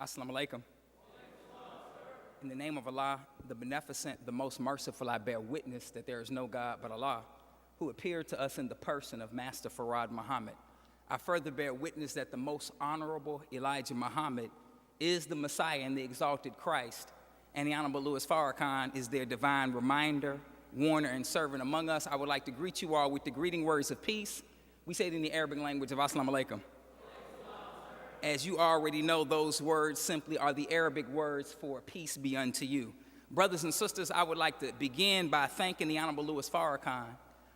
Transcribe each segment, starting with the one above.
Assalamu alaikum. In the name of Allah, the beneficent, the most merciful, I bear witness that there is no God but Allah, who appeared to us in the person of Master Farad Muhammad. I further bear witness that the most honorable Elijah Muhammad is the Messiah and the exalted Christ, and the Honorable Louis Farrakhan is their divine reminder, warner, and servant among us. I would like to greet you all with the greeting words of peace. We say it in the Arabic language of Assalamu alaikum. As you already know, those words simply are the Arabic words for peace be unto you. Brothers and sisters, I would like to begin by thanking the Honorable Louis Farrakhan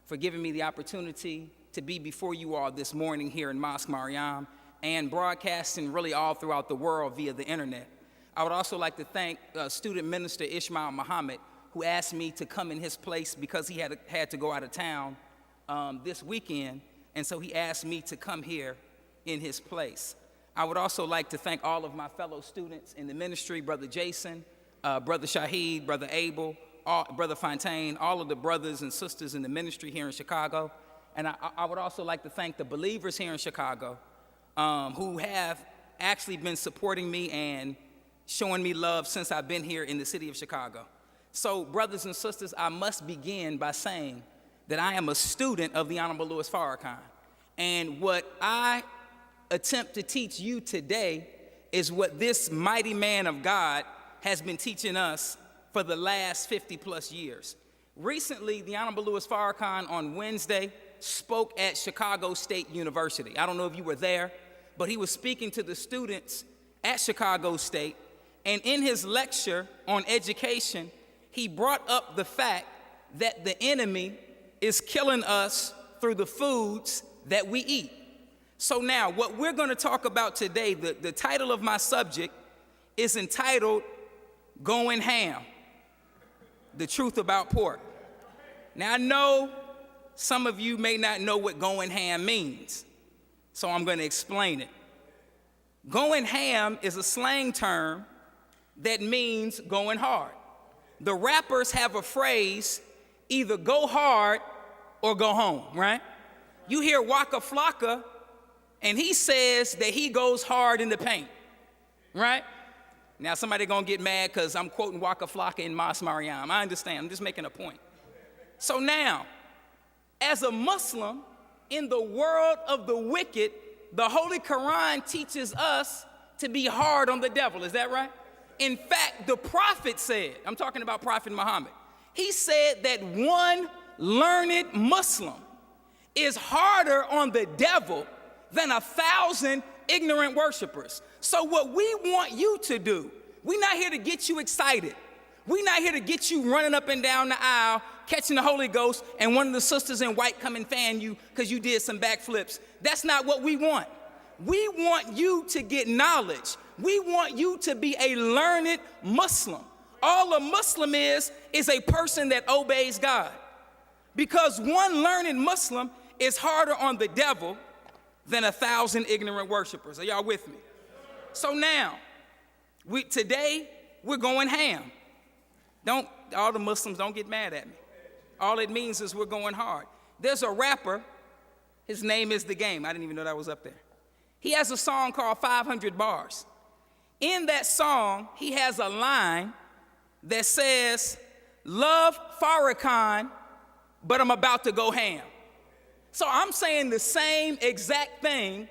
for giving me the opportunity to be before you all this morning here in Mosque Mariam and broadcasting really all throughout the world via the internet. I would also like to thank student minister Ismail Muhammad, who asked me to come in his place because he had to go out of town this weekend, and so he asked me to come here in his place. I would also like to thank all of my fellow students in the ministry, Brother Jason, Brother Shahid, Brother Abel, Brother Fontaine, all of the brothers and sisters in the ministry here in Chicago. And I would also like to thank the believers here in Chicago who have actually been supporting me and showing me love since I've been here in the city of Chicago. So, brothers and sisters, I must begin by saying that I am a student of the Honorable Louis Farrakhan. And what I attempt to teach you today is what this mighty man of God has been teaching us for the last 50 plus years. Recently, the Honorable Louis Farrakhan on Wednesday spoke at Chicago State University. I don't know if you were there, but he was speaking to the students at Chicago State, and in his lecture on education, he brought up the fact that the enemy is killing us through the foods that we eat. So now, what we're going to talk about today, the title of my subject is entitled Going Ham, the Truth About Pork. Now, I know some of you may not know what going ham means, so I'm going to explain it. Going ham is a slang term that means going hard. The rappers have a phrase, either go hard or go home, right? You hear Waka Flocka, and he says that he goes hard in the paint, right? Now, somebody gonna get mad because I'm quoting Waka Flocka in Mosque Mariam. I understand, I'm just making a point. So now, as a Muslim, in the world of the wicked, the Holy Quran teaches us to be hard on the devil, is that right? In fact, the Prophet said, I'm talking about Prophet Muhammad, he said that one learned Muslim is harder on the devil than 1,000 ignorant worshipers. So what we want you to do, we're not here to get you excited. We're not here to get you running up and down the aisle, catching the Holy Ghost, and one of the sisters in white come and fan you because you did some backflips. That's not what we want. We want you to get knowledge. We want you to be a learned Muslim. All a Muslim is a person that obeys God. Because one learned Muslim is harder on the devil than 1,000 ignorant worshipers. Are y'all with me? So now, today we're going ham. All the Muslims don't get mad at me. All it means is we're going hard. There's a rapper, his name is The Game. I didn't even know that was up there. He has a song called 500 Bars. In that song, he has a line that says, love Farrakhan, but I'm about to go ham. So I'm saying the same exact thing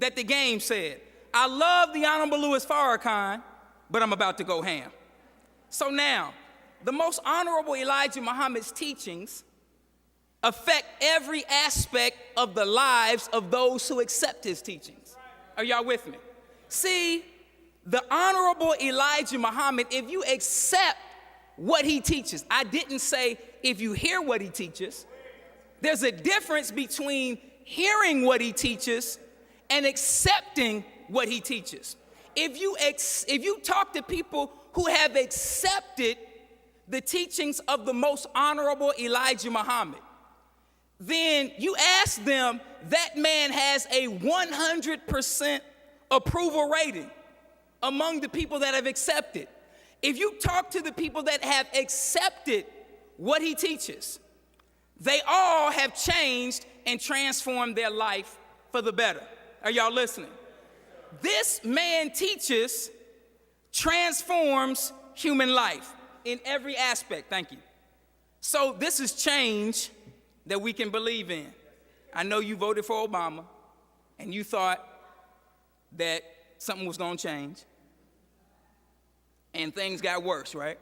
that The Game said. I love the Honorable Louis Farrakhan, but I'm about to go ham. So now, the most honorable Elijah Muhammad's teachings affect every aspect of the lives of those who accept his teachings. Are y'all with me? See, the honorable Elijah Muhammad, if you accept what he teaches, I didn't say if you hear what he teaches. There's a difference between hearing what he teaches and accepting what he teaches. If you talk to people who have accepted the teachings of the most honorable Elijah Muhammad, then you ask them, that man has a 100% approval rating among the people that have accepted. If you talk to the people that have accepted what he teaches, they all have changed and transformed their life for the better. Are y'all listening? This man teaches transforms human life in every aspect. Thank you. So this is change that we can believe in. I know you voted for Obama, and you thought that something was going to change, and things got worse, right?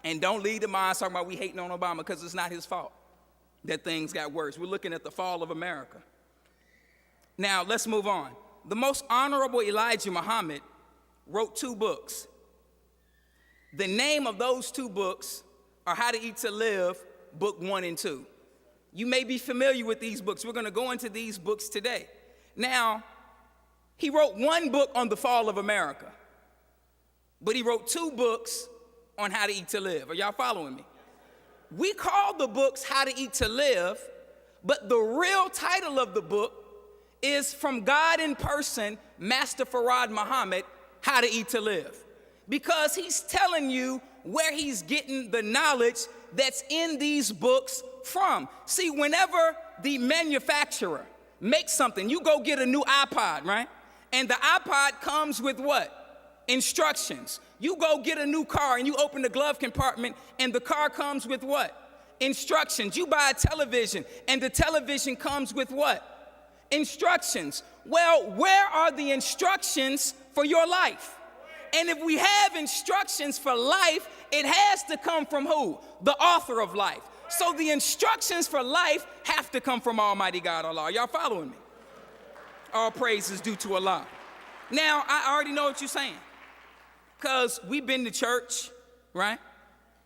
And don't lead the minds talking about we hating on Obama, because it's not his fault that things got worse. We're looking at the fall of America. Now, let's move on. The most honorable Elijah Muhammad wrote 2 books. The name of those 2 books are How to Eat to Live, book 1 and 2. You may be familiar with these books. We're going to go into these books today. Now, he wrote 1 book on the fall of America, but he wrote 2 books on how to eat to live. Are y'all following me? We call the books How to Eat to Live, but the real title of the book is From God in Person, Master Farad Muhammad, How to Eat to Live. Because he's telling you where he's getting the knowledge that's in these books from. See, whenever the manufacturer makes something, you go get a new iPod, right? And the iPod comes with what? Instructions. You go get a new car and you open the glove compartment and the car comes with what? Instructions. You buy a television and the television comes with what? Instructions. Well, where are the instructions for your life? And if we have instructions for life, it has to come from who? The author of life. So the instructions for life have to come from Almighty God, Allah. Y'all following me? All praise is due to Allah. Now, I already know what you're saying, because we've been to church, right?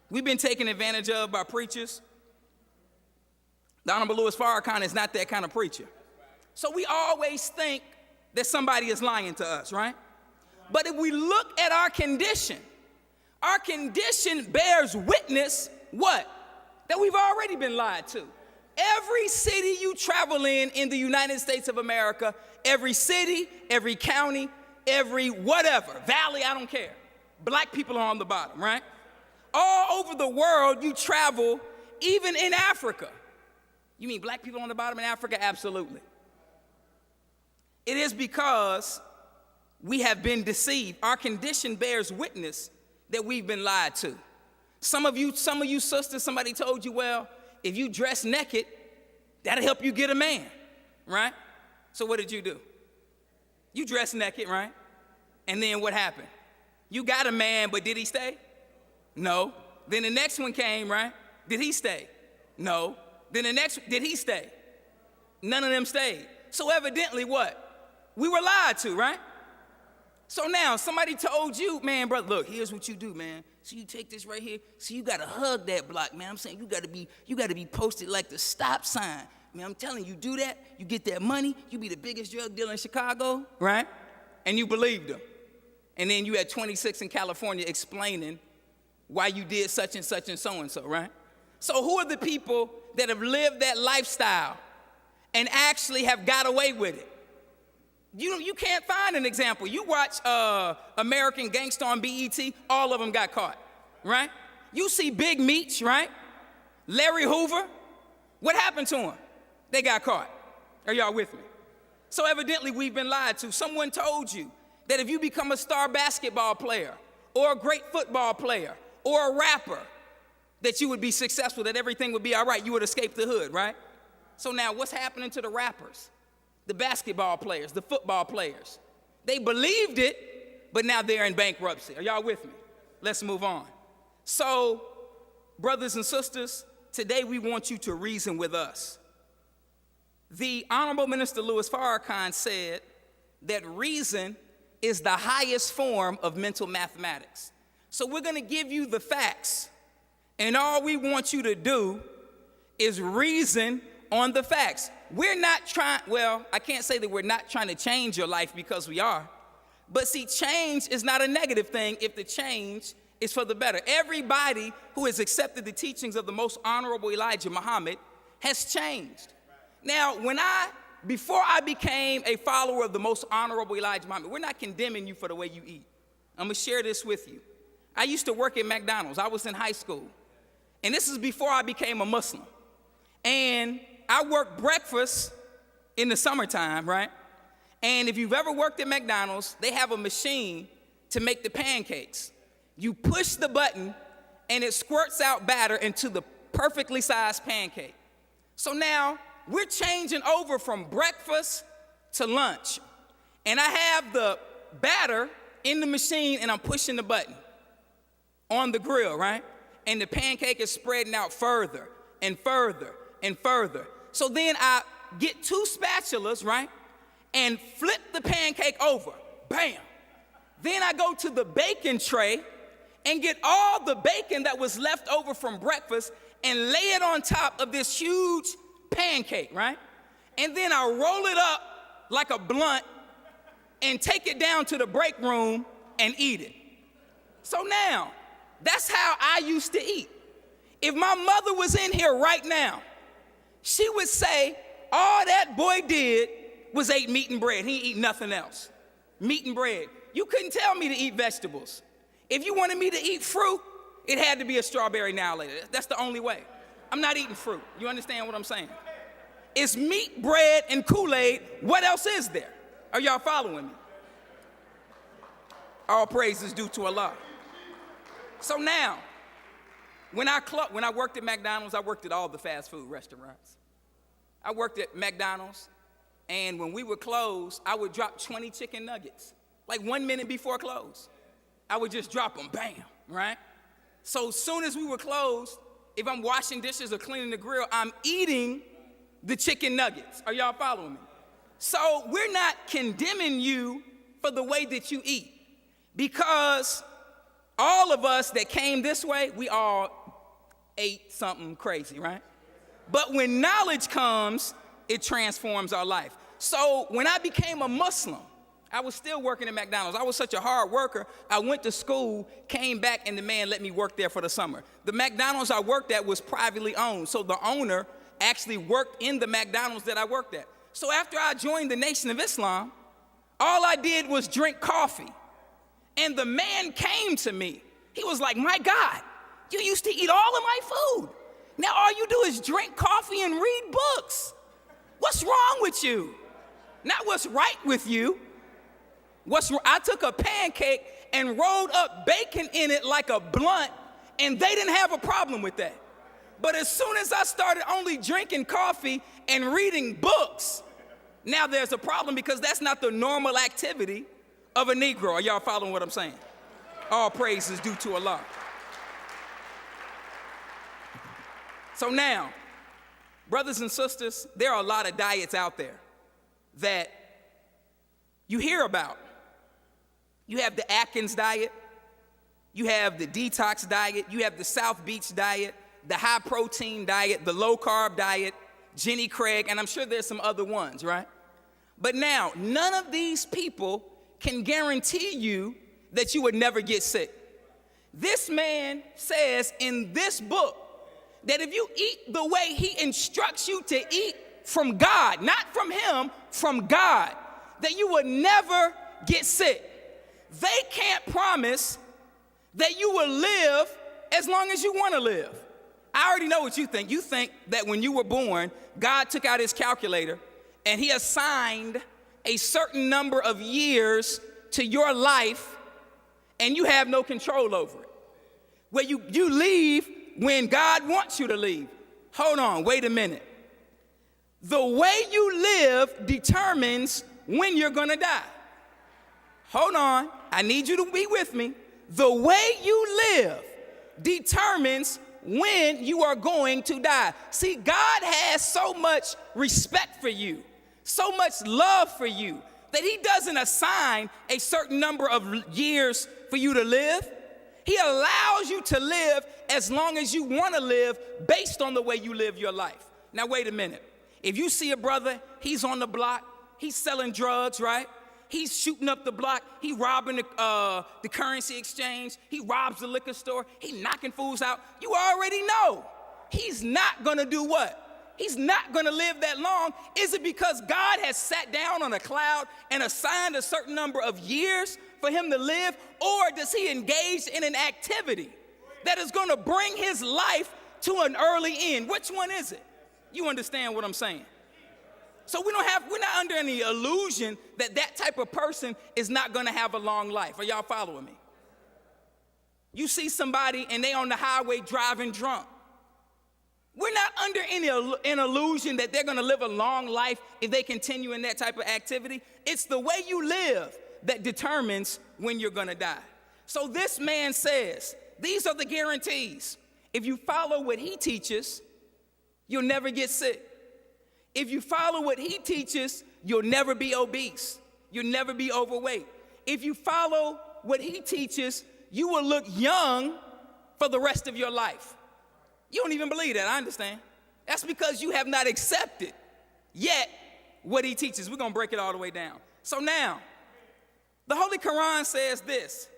We've been taken advantage of by preachers. The Honorable Louis Farrakhan is not that kind of preacher. So we always think that somebody is lying to us, right? But if we look at our condition bears witness, what? That we've already been lied to. Every city you travel in the United States of America, every city, every county, every whatever, valley, I don't care. Black people are on the bottom, right? All over the world you travel, even in Africa. You mean black people on the bottom in Africa? Absolutely. It is because we have been deceived. Our condition bears witness that we've been lied to. Some of you sisters, somebody told you, well, if you dress naked, that'll help you get a man, right? So what did you do? You dressed naked, right? And then what happened? You got a man, but did he stay? No. Then the next one came, right? Did he stay? No. Then the next, did he stay? None of them stayed. So evidently what? We were lied to, right? So now somebody told you, man, brother, look, here's what you do, man. So you take this right here. So you gotta hug that block, man. I'm saying you gotta be posted like the stop sign. Man, I'm telling you, do that, you get that money, you be the biggest drug dealer in Chicago, right? And you believed them. And then you had 26 in California explaining why you did such and so, right? So who are the people that have lived that lifestyle and actually have got away with it? You can't find an example. You watch American Gangster on BET, all of them got caught, right? You see Big Meech, right? Larry Hoover, what happened to him? They got caught. Are y'all with me? So evidently we've been lied to. Someone told you that if you become a star basketball player or a great football player or a rapper, that you would be successful, that everything would be all right, you would escape the hood, right? So now what's happening to the rappers? The basketball players, the football players. They believed it, but now they're in bankruptcy. Are y'all with me? Let's move on. So, brothers and sisters, today we want you to reason with us. The Honorable Minister Louis-Farrakhan said that reason is the highest form of mental mathematics. So we're gonna give you the facts, and all we want you to do is reason on the facts. We're not trying, well, I can't say that we're not trying to change your life, because we are. But see, change is not a negative thing if the change is for the better. Everybody who has accepted the teachings of the most honorable Elijah Muhammad has changed. Now, before I became a follower of the most honorable Elijah Muhammad, we're not condemning you for the way you eat. I'm gonna share this with you. I used to work at McDonald's. I was in high school. And this is before I became a Muslim. And I worked breakfast in the summertime, right? And if you've ever worked at McDonald's, they have a machine to make the pancakes. You push the button and it squirts out batter into the perfectly sized pancake. So now we're changing over from breakfast to lunch. And I have the batter in the machine and I'm pushing the button on the grill, right? And the pancake is spreading out further and further and further. So then I get 2 spatulas, right? And flip the pancake over, bam. Then I go to the bacon tray and get all the bacon that was left over from breakfast and lay it on top of this huge pancake, right? And then I roll it up like a blunt and take it down to the break room and eat it. So now, that's how I used to eat. If my mother was in here right now, she would say, all that boy did was ate meat and bread. He didn't eat nothing else. Meat and bread. You couldn't tell me to eat vegetables. If you wanted me to eat fruit, it had to be a strawberry now or later. That's the only way. I'm not eating fruit. You understand what I'm saying? It's meat, bread, and Kool-Aid. What else is there? Are y'all following me? All praise is due to Allah. So now, when I worked at McDonald's, I worked at all the fast food restaurants. I worked at McDonald's, and when we would close, I would drop 20 chicken nuggets, like 1 minute before close. I would just drop them, bam, right? So as soon as we were closed, if I'm washing dishes or cleaning the grill, I'm eating the chicken nuggets. Are y'all following me? So we're not condemning you for the way that you eat, because all of us that came this way, we all ate something crazy, right? But when knowledge comes, it transforms our life. So when I became a Muslim, I was still working at McDonald's. I was such a hard worker. I went to school, came back, and the man let me work there for the summer. The McDonald's I worked at was privately owned, so the owner actually worked in the McDonald's that I worked at. So after I joined the Nation of Islam, all I did was drink coffee. And the man came to me. He was like, my God, you used to eat all of my food. Now all you do is drink coffee and read books. What's wrong with you? Not what's right with you. I took a pancake and rolled up bacon in it like a blunt, and they didn't have a problem with that. But as soon as I started only drinking coffee and reading books, now there's a problem, because that's not the normal activity of a Negro. Are y'all following what I'm saying? All praise is due to Allah. So now, brothers and sisters, there are a lot of diets out there that you hear about. You have the Atkins diet, you have the detox diet, you have the South Beach diet, the high protein diet, the low carb diet, Jenny Craig, and I'm sure there's some other ones, right? But now, none of these people can guarantee you that you would never get sick. This man says in this book that if you eat the way he instructs you to eat from God, not from him, from God, that you would never get sick. They can't promise that you will live as long as you want to live. I already know what you think. You think that when you were born, God took out his calculator and he assigned a certain number of years to your life and you have no control over it. Where you leave when God wants you to leave. Hold on, wait a minute. The way you live determines when you're gonna die. Hold on, I need you to be with me. The way you live determines when you are going to die. See, God has so much respect for you, so much love for you, that he doesn't assign a certain number of years for you to live. He allows you to live as long as you want to live based on the way you live your life. Now, wait a minute. If you see a brother, he's on the block, he's selling drugs, right? He's shooting up the block, he robbing the currency exchange, he robs the liquor store, he knocking fools out. You already know he's not gonna do what? He's not gonna live that long. Is it because God has sat down on a cloud and assigned a certain number of years for him to live? Or does he engage in an activity that is gonna bring his life to an early end? Which one is it? You understand what I'm saying? So we're not under any illusion that that type of person is not going to have a long life. Are y'all following me? You see somebody and they on the highway driving drunk. We're not under any illusion that they're going to live a long life if they continue in that type of activity. It's the way you live that determines when you're going to die. So this man says, these are the guarantees. If you follow what he teaches, you'll never get sick. If you follow what he teaches, you'll never be obese. You'll never be overweight. If you follow what he teaches, you will look young for the rest of your life. You don't even believe that, I understand. That's because you have not accepted yet what he teaches. We're going to break it all the way down. So now, the Holy Quran says this.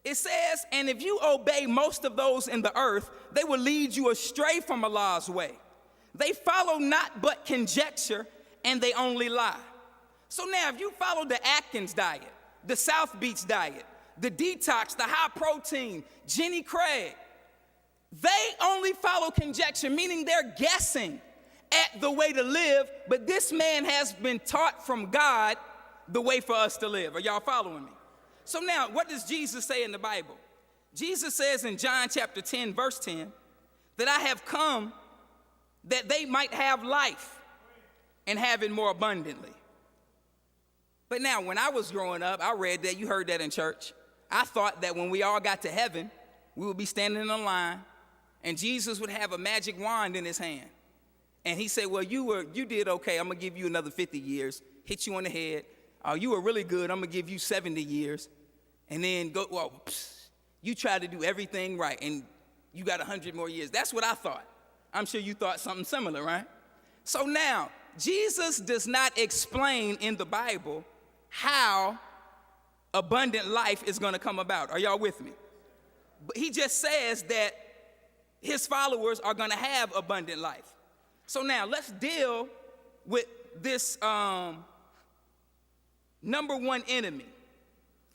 It says, and if you obey most of those in the earth, they will lead you astray from Allah's way. They follow not but conjecture, and they only lie. So now, if you follow the Atkins diet, the South Beach diet, the detox, the high protein, Jenny Craig, they only follow conjecture, meaning they're guessing at the way to live, but this man has been taught from God the way for us to live. Are y'all following me? So now, what does Jesus say in the Bible? Jesus says in John chapter 10, verse 10, that I have come that they might have life and have it more abundantly. But now, when I was growing up, I read that, you heard that in church. I thought that when we all got to heaven, we would be standing in a line, and Jesus would have a magic wand in his hand. And he said, well, you did okay. I'm going to give you another 50 years, hit you on the head. You were really good. I'm going to give you 70 years. And then you tried to do everything right, and you got 100 more years. That's what I thought. I'm sure you thought something similar, right? So now, Jesus does not explain in the Bible how abundant life is going to come about. Are y'all with me? But he just says that his followers are going to have abundant life. So now, let's deal with this number one enemy.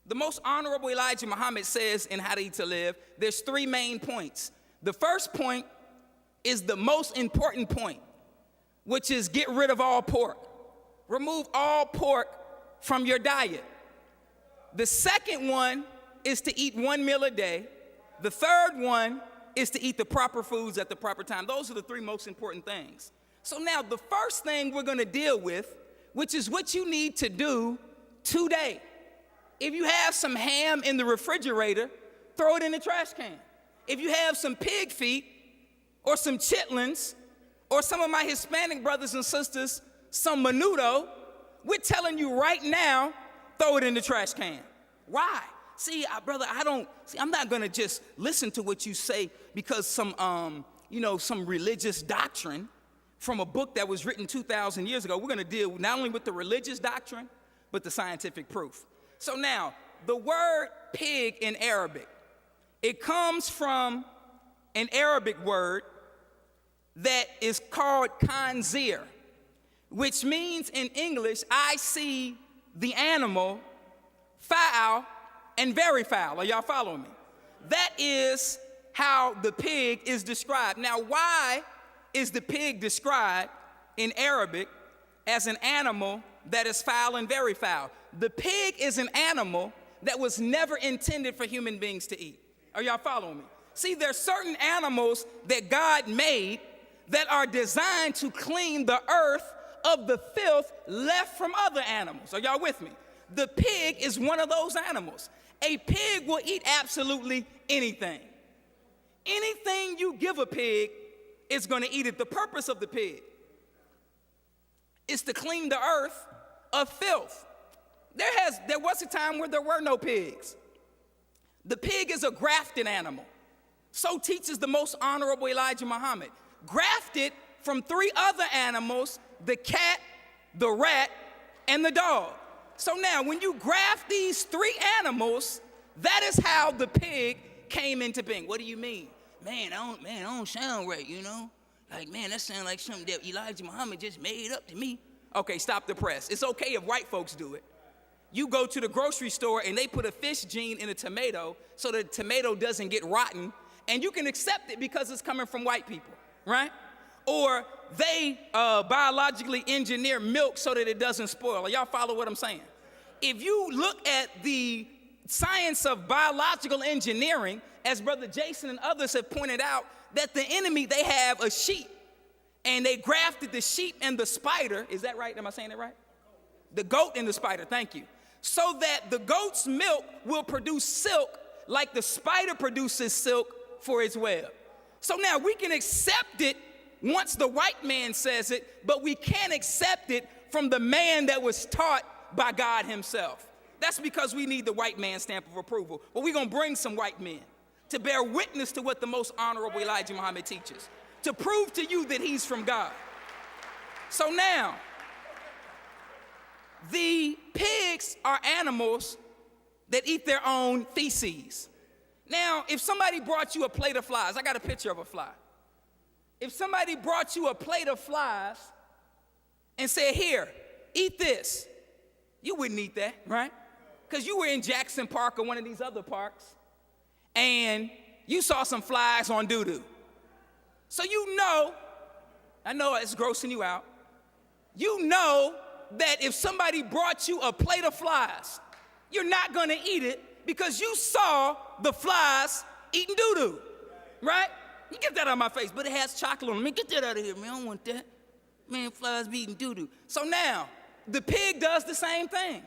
The most honorable Elijah Muhammad says in How to Eat to Live, there's 3 main points. The first point is the most important point, which is get rid of all pork. Remove all pork from your diet. The second one is to eat 1 meal a day. The third one is to eat the proper foods at the proper time. Those are the 3 most important things. So now the first thing we're going to deal with, which is what you need to do today. If you have some ham in the refrigerator, throw it in the trash can. If you have some pig feet or some chitlins or some of my Hispanic brothers and sisters, some menudo, we're telling you right now, throw it in the trash can. Why? See, brother, I'm not going to just listen to what you say because some religious doctrine from a book that was written 2,000 years ago. We're going to deal not only with the religious doctrine, but the scientific proof. So now, the word pig in Arabic, it comes from an Arabic word that is called khanzir, which means in English, I see the animal foul and very foul. Are y'all following me? That is how the pig is described. Now, why is the pig described in Arabic as an animal that is foul and very foul? The pig is an animal that was never intended for human beings to eat. Are y'all following me? See, there's certain animals that God made that are designed to clean the earth of the filth left from other animals. Are y'all with me? The pig is one of those animals. A pig will eat absolutely anything. Anything you give a pig, it's going to eat it. The purpose of the pig is to clean the earth of filth. There was a time where there were no pigs. The pig is a grafted animal. So teaches the most honorable Elijah Muhammad. Grafted from 3 other animals, the cat, the rat, and the dog. So now, when you graft these 3 animals, that is how the pig came into being. What do you mean? Man, I don't sound right, you know? Like, man, that sounds like something that Elijah Muhammad just made up to me. Okay, stop the press. It's okay if white folks do it. You go to the grocery store and they put a fish gene in a tomato so the tomato doesn't get rotten, and you can accept it because it's coming from white people, right? or they biologically engineer milk so that it doesn't spoil. Y'all follow what I'm saying? If you look at the science of biological engineering, as Brother Jason and others have pointed out, that the enemy, they have a sheep, and they grafted the sheep and the spider. Is that right? Am I saying it right? The goat and the spider, thank you. So that the goat's milk will produce silk like the spider produces silk for its web. So now we can accept it once the white man says it, but we can't accept it from the man that was taught by God himself. That's because we need the white man's stamp of approval. But we're going to bring some white men to bear witness to what the most honorable Elijah Muhammad teaches, to prove to you that he's from God. So now, the pigs are animals that eat their own feces. Now, if somebody brought you a plate of flies, I got a picture of a fly. If somebody brought you a plate of flies and said, here, eat this, you wouldn't eat that, right? Because you were in Jackson Park or one of these other parks, and you saw some flies on doo-doo. So you know, I know it's grossing you out, you know that if somebody brought you a plate of flies, you're not going to eat it because you saw the flies eating doo-doo, right? You get that out of my face, but it has chocolate on it. Man, get that out of here, man. I don't want that. Man, flies be eating doo-doo. So now, the pig does the same thing.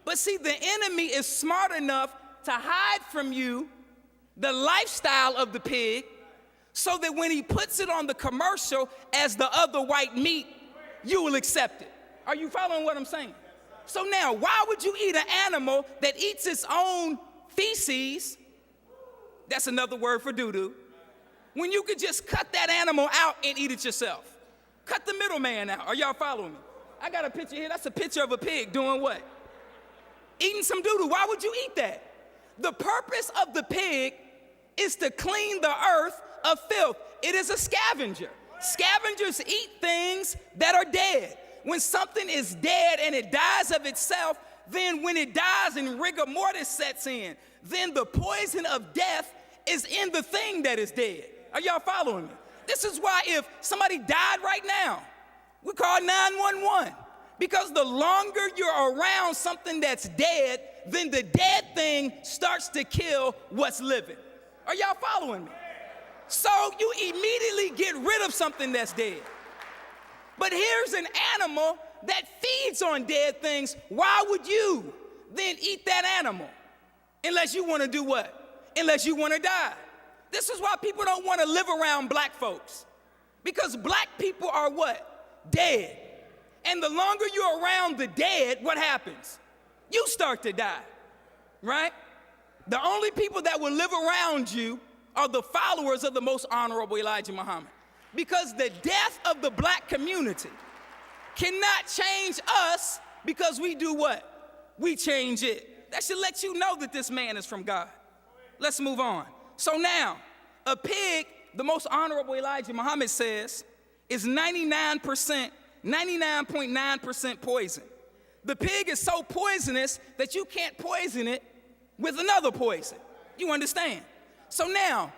But see, the enemy is smart enough to hide from you the lifestyle of the pig so that when he puts it on the commercial as the other white meat, you will accept it. Are you following what I'm saying? So now, why would you eat an animal that eats its own feces? That's another word for doo-doo. When you could just cut that animal out and eat it yourself. Cut the middleman out. Are y'all following me? I got a picture here. That's a picture of a pig doing what? Eating some doo-doo. Why would you eat that? The purpose of the pig is to clean the earth of filth. It is a scavenger. Scavengers eat things that are dead. When something is dead and it dies of itself, then when it dies and rigor mortis sets in, then the poison of death is in the thing that is dead. Are y'all following me? This is why if somebody died right now, we call 911. Because the longer you're around something that's dead, then the dead thing starts to kill what's living. Are y'all following me? So you immediately get rid of something that's dead. But here's an animal that feeds on dead things. Why would you then eat that animal? Unless you want to do what? Unless you want to die. This is why people don't want to live around black folks. Because black people are what? Dead. And the longer you're around the dead, what happens? You start to die, right? The only people that will live around you are the followers of the most honorable Elijah Muhammad. Because the death of the black community cannot change us because we do what? We change it. That should let you know that this man is from God. Let's move on. So now, a pig, the most honorable Elijah Muhammad says, is 99.9% poison. The pig is so poisonous that you can't poison it with another poison. You understand? So now,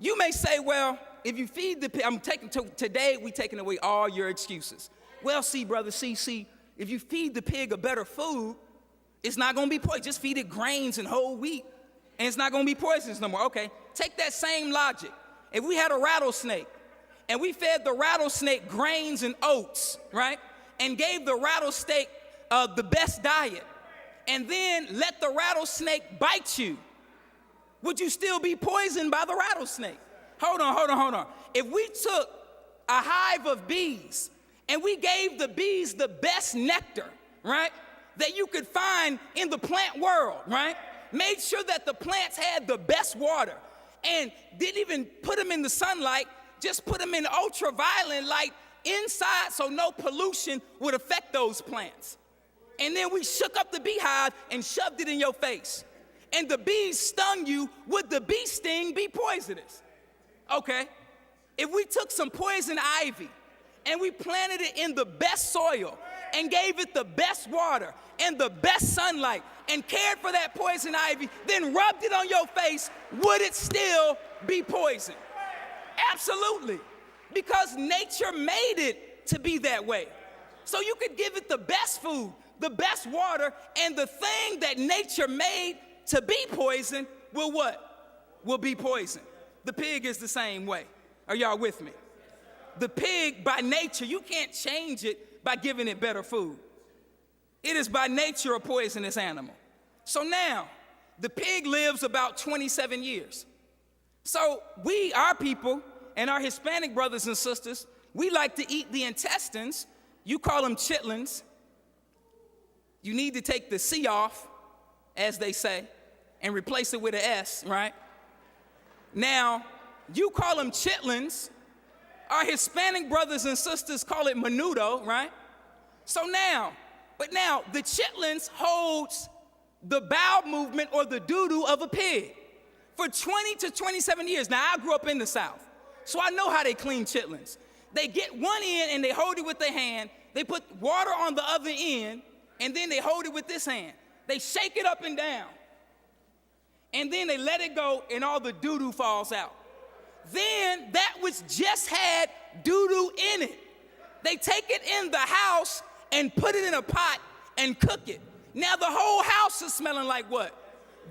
you may say, well, if you feed the pig, today we're taking away all your excuses. Well, see, brother, see, if you feed the pig a better food, it's not going to be poison. Just feed it grains and whole wheat, and it's not going to be poisonous no more. Okay, take that same logic. If we had a rattlesnake, and we fed the rattlesnake grains and oats, right, and gave the rattlesnake the best diet, and then let the rattlesnake bite you, would you still be poisoned by the rattlesnake? Hold on. If we took a hive of bees and we gave the bees the best nectar, right, that you could find in the plant world, right, made sure that the plants had the best water and didn't even put them in the sunlight, just put them in ultraviolet light inside so no pollution would affect those plants. And then we shook up the beehive and shoved it in your face. And the bees stung you, would the bee sting be poisonous? Okay, if we took some poison ivy and we planted it in the best soil and gave it the best water and the best sunlight and cared for that poison ivy, then rubbed it on your face, would it still be poison? Absolutely. Because nature made it to be that way. So you could give it the best food, the best water, and the thing that nature made to be poison will what? Will be poison. The pig is the same way. Are y'all with me? The pig, by nature, you can't change it by giving it better food. It is by nature a poisonous animal. So now, the pig lives about 27 years. So we, our people, and our Hispanic brothers and sisters, we like to eat the intestines. You call them chitlins. You need to take the C off, as they say, and replace it with an S, right? Now, you call them chitlins. Our Hispanic brothers and sisters call it menudo, right? So now, the chitlins holds the bowel movement or the doo-doo of a pig for 20 to 27 years. Now, I grew up in the South, so I know how they clean chitlins. They get one end and they hold it with their hand. They put water on the other end, and then they hold it with this hand. They shake it up and down, and then they let it go, and all the doo-doo falls out. Then that which just had doo-doo in it, they take it in the house and put it in a pot and cook it. Now the whole house is smelling like what?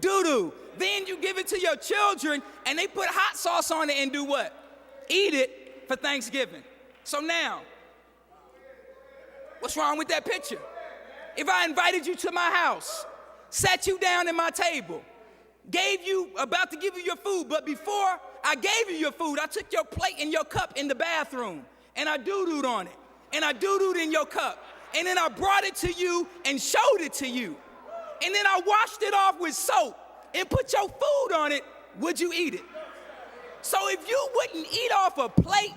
Doo-doo. Then you give it to your children, and they put hot sauce on it and do what? Eat it for Thanksgiving. So now, what's wrong with that picture? If I invited you to my house, sat you down at my table, about to give you your food, but before I gave you your food, I took your plate and your cup in the bathroom, and I doo-dooed on it, and I doo-dooed in your cup, and then I brought it to you and showed it to you, and then I washed it off with soap and put your food on it, would you eat it? So if you wouldn't eat off a plate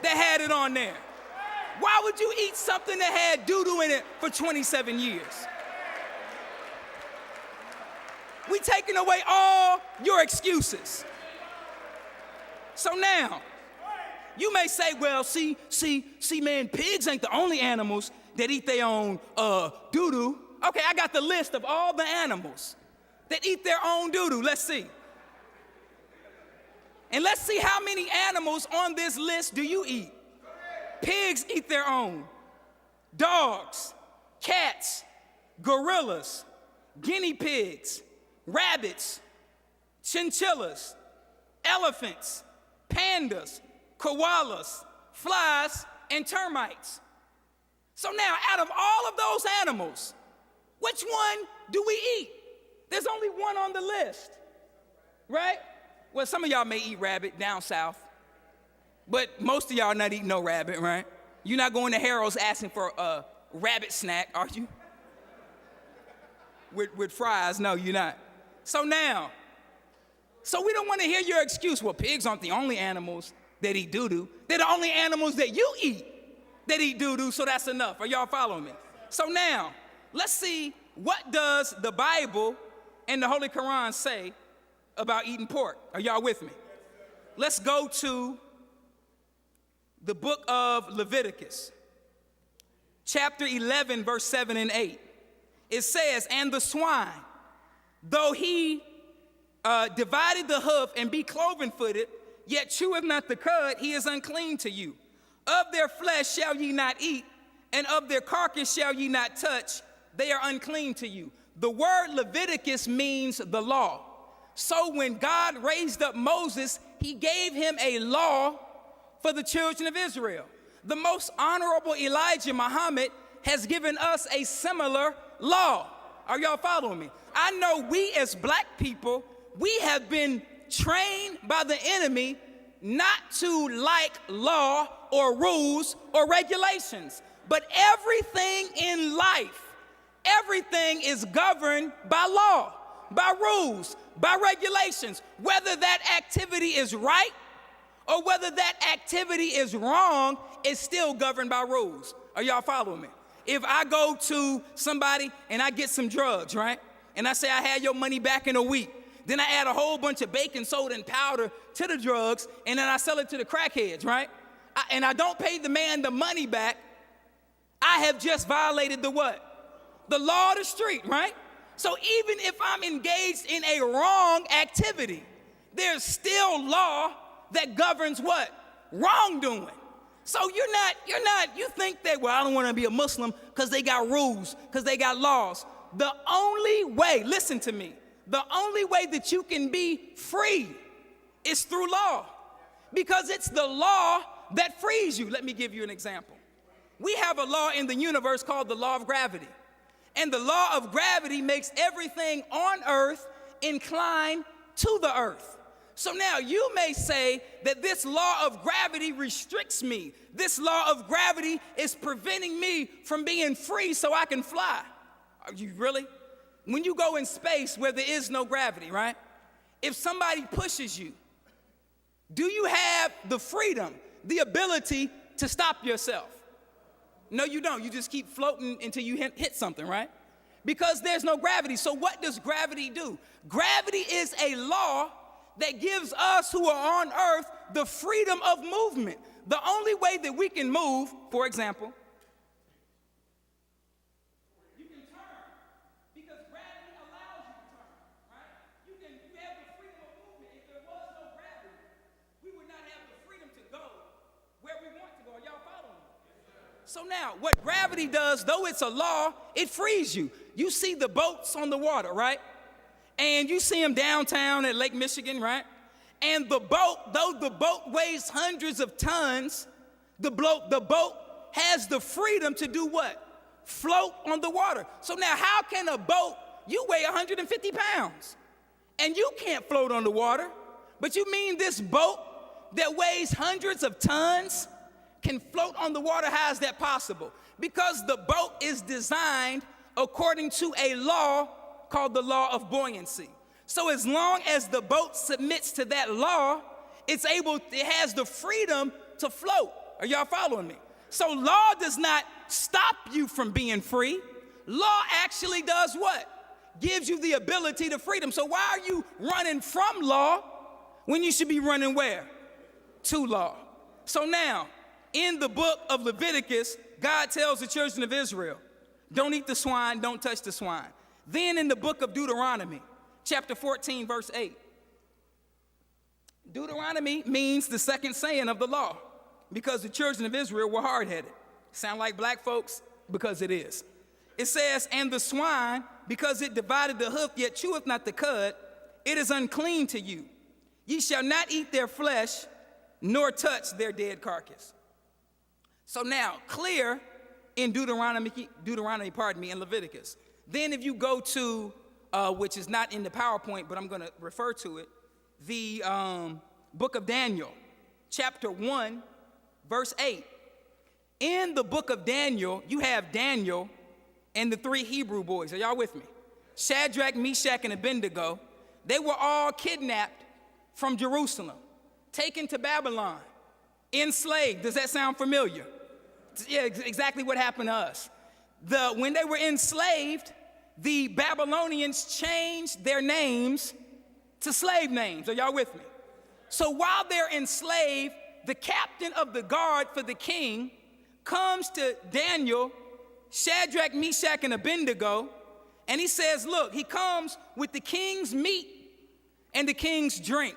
that had it on there, why would you eat something that had doo-doo in it for 27 years? We taking away all your excuses. So now, you may say, well, see, man, pigs ain't the only animals that eat their own doo-doo. Okay, I got the list of all the animals that eat their own doo-doo. Let's see. And let's see how many animals on this list do you eat. Pigs eat their own. Dogs, cats, gorillas, guinea pigs, rabbits, chinchillas, elephants, pandas, koalas, flies, and termites. So now, out of all of those animals, which one do we eat? There's only one on the list, right? Well, some of y'all may eat rabbit down south, but most of y'all not eating no rabbit, right? You're not going to Harold's asking for a rabbit snack, are you? With fries, no, you're not. So now, we don't want to hear your excuse. Well, pigs aren't the only animals that eat doo-doo. They're the only animals that you eat that eat doo-doo, so that's enough. Are y'all following me? So now, let's see, what does the Bible and the Holy Quran say about eating pork? Are y'all with me? Let's go to the book of Leviticus, chapter 11, verse 7 and 8. It says, and the swine, though he divided the hoof and be cloven-footed, yet cheweth not the cud, he is unclean to you. Of their flesh shall ye not eat, and of their carcass shall ye not touch. They are unclean to you. The word Leviticus means the law. So when God raised up Moses, he gave him a law for the children of Israel. The most honorable Elijah Muhammad has given us a similar law. Are y'all following me? I know we as black people, we have been trained by the enemy not to like law or rules or regulations. But everything in life, everything is governed by law, by rules, by regulations. Whether that activity is right or whether that activity is wrong, it's still governed by rules. Are y'all following me? If I go to somebody and I get some drugs, right? And I say I had your money back in a week. Then I add a whole bunch of baking soda and powder to the drugs, and then I sell it to the crackheads, right? And I don't pay the man the money back. I have just violated the what? The law of the street, right? So even if I'm engaged in a wrong activity, there's still law that governs what? Wrongdoing. So you think that, well, I don't want to be a Muslim because they got rules, because they got laws. The only way, listen to me, the only way that you can be free is through law, because it's the law that frees you. Let me give you an example. We have a law in the universe called the law of gravity. And the law of gravity makes everything on earth incline to the earth. So now you may say that this law of gravity restricts me. This law of gravity is preventing me from being free so I can fly. Are you really? When you go in space where there is no gravity, right? If somebody pushes you, do you have the freedom, the ability to stop yourself? No, you don't. You just keep floating until you hit something, right? Because there's no gravity. So what does gravity do? Gravity is a law that gives us who are on earth the freedom of movement. The only way that we can move, for example, you can turn because gravity allows you to turn, right? You have the freedom of movement. If there was no gravity, we would not have the freedom to go where we want to go. Are y'all following me? So now, what gravity does, though it's a law, it frees you. You see the boats on the water, right? And you see them downtown at Lake Michigan, right? And the boat, though the boat weighs hundreds of tons, the boat has the freedom to do what? Float on the water. So now how can a boat, you weigh 150 pounds, and you can't float on the water, but you mean this boat that weighs hundreds of tons can float on the water? How is that possible? Because the boat is designed according to a law called the law of buoyancy. So as long as the boat submits to that law, it has the freedom to float. Are y'all following me? So law does not stop you from being free. Law actually does what? Gives you the ability to freedom. So why are you running from law when you should be running where? To law. So now, in the book of Leviticus, God tells the children of Israel, don't eat the swine, don't touch the swine. Then in the book of Deuteronomy, chapter 14, verse 8, Deuteronomy means the second saying of the law, because the children of Israel were hard-headed. Sound like black folks? Because it is. It says, and the swine, because it divided the hoof, yet cheweth not the cud, it is unclean to you. Ye shall not eat their flesh, nor touch their dead carcass. So now, clear in Deuteronomy, in Leviticus. Then if you go to, which is not in the PowerPoint, but I'm going to refer to it, the book of Daniel, chapter 1, verse 8. In the book of Daniel, you have Daniel and the three Hebrew boys. Are y'all with me? Shadrach, Meshach, and Abednego. They were all kidnapped from Jerusalem, taken to Babylon, enslaved. Does that sound familiar? Yeah, exactly what happened to us. When they were enslaved, the Babylonians changed their names to slave names. Are y'all with me? So while they're enslaved, the captain of the guard for the king comes to Daniel, Shadrach, Meshach, and Abednego, and he says, look, he comes with the king's meat and the king's drink.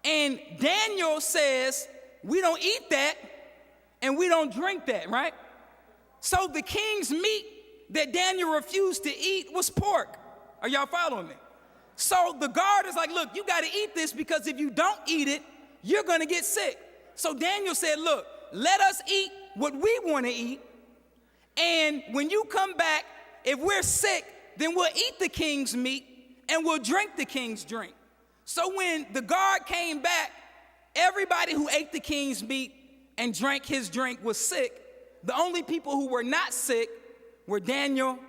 And Daniel says, we don't eat that and we don't drink that, right? So the king's meat that Daniel refused to eat was pork. Are y'all following me? So the guard is like, look, you got to eat this because if you don't eat it, you're going to get sick. So Daniel said, look, let us eat what we want to eat. And when you come back, if we're sick, then we'll eat the king's meat and we'll drink the king's drink. So when the guard came back, everybody who ate the king's meat and drank his drink was sick. The only people who were not sick were Daniel,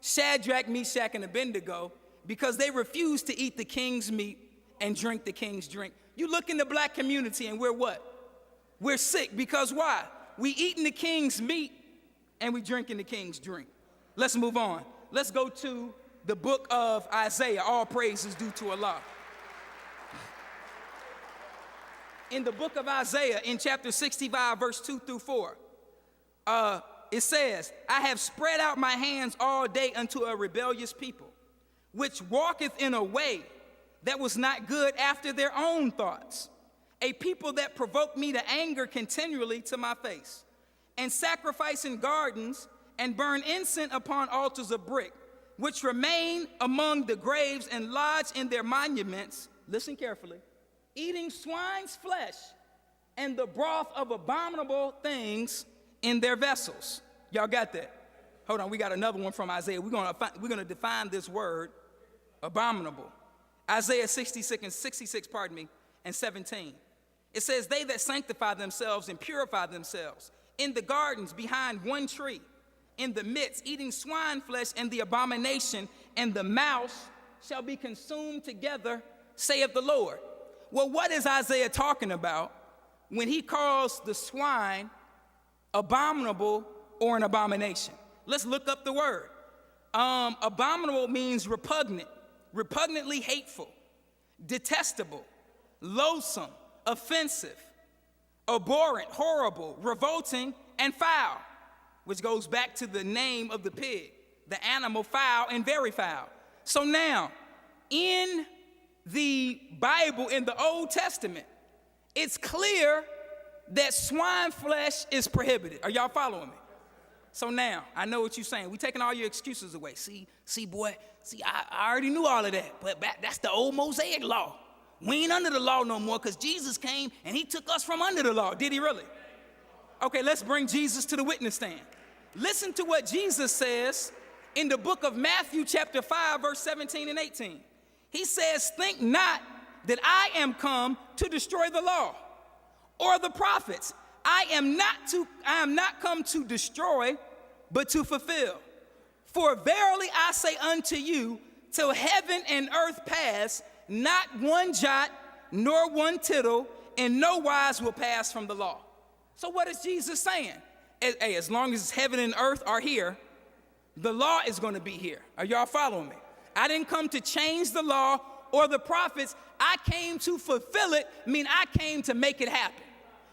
Shadrach, Meshach, and Abednego, because they refused to eat the king's meat and drink the king's drink. You look in the black community and we're what? We're sick because why? We eating the king's meat and we drinking the king's drink. Let's move on. Let's go to the book of Isaiah. All praise is due to Allah. In the book of Isaiah, in chapter 65, verse 2 through 4, it says, I have spread out my hands all day unto a rebellious people, which walketh in a way that was not good after their own thoughts. a people that provoke me to anger continually to my face, and sacrifice in gardens and burn incense upon altars of brick, which remain among the graves and lodge in their monuments, listen carefully, eating swine's flesh and the broth of abominable things in their vessels. Y'all got that? Hold on, we got another one from Isaiah. We're gonna define this word, abominable. Isaiah 66, and 17. It says, they that sanctify themselves and purify themselves in the gardens behind one tree, in the midst, eating swine flesh and the abomination, and the mouse shall be consumed together, saith the Lord. Well, what is Isaiah talking about when he calls the swine abominable or an abomination? Let's look up the word. Abominable means repugnant, repugnantly hateful, detestable, loathsome, offensive, abhorrent, horrible, revolting, and foul, which goes back to the name of the pig, the animal, foul and very foul. So now, in the Bible, in the Old Testament, it's clear that swine flesh is prohibited. Are y'all following me? So now, I know what you're saying. We're taking all your excuses away. See, I already knew all of that, but that's the old Mosaic law. We ain't under the law no more because Jesus came and he took us from under the law. Did he really? Okay, let's bring Jesus to the witness stand. Listen to what Jesus says in the book of Matthew chapter 5, verse 17 and 18. He says, think not that I am come to destroy the law or the prophets. I am not come to destroy, but to fulfill. For verily I say unto you, till heaven and earth pass, not one jot nor one tittle in no wise will pass from the law. So what is Jesus saying? Hey, as long as heaven and earth are here, the law is going to be here. Are y'all following me? I didn't come to change the law or the prophets. I came to fulfill it, I came to make it happen.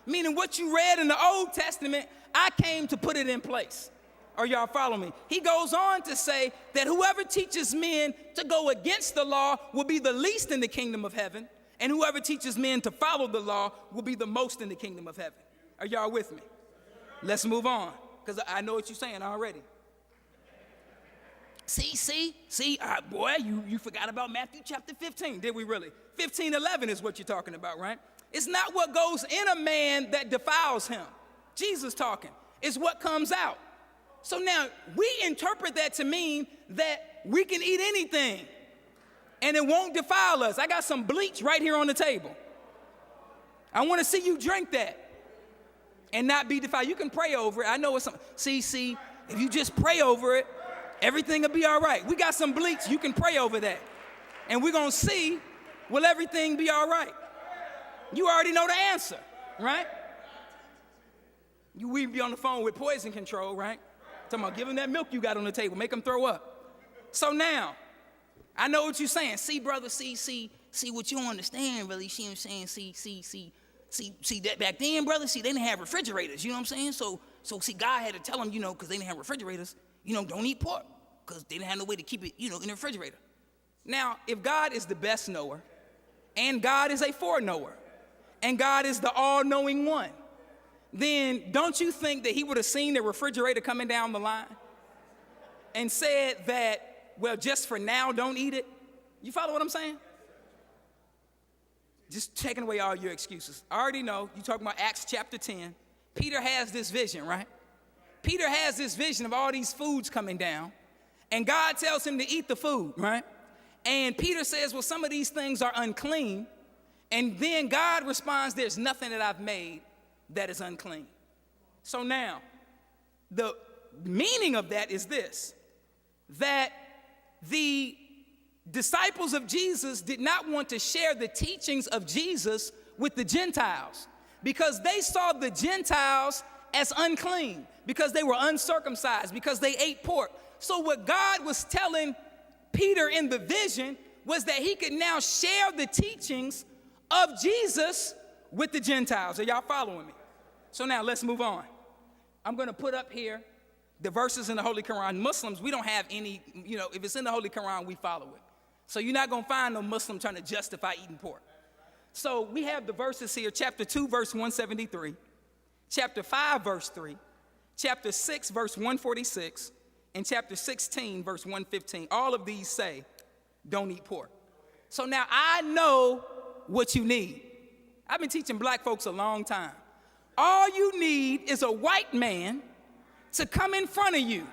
Meaning what you read in the Old Testament, I came to put it in place. Are y'all following me? He goes on to say that whoever teaches men to go against the law will be the least in the kingdom of heaven, and whoever teaches men to follow the law will be the most in the kingdom of heaven. Are y'all with me? Let's move on, because I know what you're saying already. See, boy, you forgot about Matthew chapter 15, did we really? 15:11 is what you're talking about, right? It's not what goes in a man that defiles him. Jesus talking. It's what comes out. So now we interpret that to mean that we can eat anything and it won't defile us. I got some bleach right here on the table. I want to see you drink that and not be defiled. You can pray over it. I know it's some. See, if you just pray over it, everything will be all right. We got some bleach. You can pray over that. And we're going to see, will everything be all right? You already know the answer, right? We be on the phone with poison control, right? Talking about give them that milk you got on the table, make them throw up. So now, I know what you're saying. See, brother, see what you don't understand, brother. You see what I'm saying? See that back then, brother, they didn't have refrigerators, you know what I'm saying? So see, God had to tell them, because they didn't have refrigerators, don't eat pork, because they didn't have no way to keep it, in the refrigerator. Now, if God is the best knower, and God is a foreknower, and God is the all-knowing one, then don't you think that he would have seen the refrigerator coming down the line and said that, well, just for now, don't eat it? You follow what I'm saying? Just taking away all your excuses. I already know, you talking about Acts chapter 10. Peter has this vision, right? Peter has this vision of all these foods coming down, and God tells him to eat the food, right? And Peter says, well, some of these things are unclean. And then God responds, there's nothing that I've made that is unclean. So now, the meaning of that is this, that the disciples of Jesus did not want to share the teachings of Jesus with the Gentiles because they saw the Gentiles as unclean, because they were uncircumcised, because they ate pork. So what God was telling Peter in the vision was that he could now share the teachings of Jesus with the Gentiles. Are y'all following me? So now let's move on. I'm going to put up here the verses in the Holy Quran. Muslims, we don't have any, if it's in the Holy Quran, we follow it. So you're not going to find no Muslim trying to justify eating pork. So we have the verses here, chapter 2, verse 173, chapter 5, verse 3, chapter 6, verse 146, and chapter 16, verse 115. All of these say, don't eat pork. So now I know what you need. I've been teaching black folks a long time. All you need is a white man to come in front of you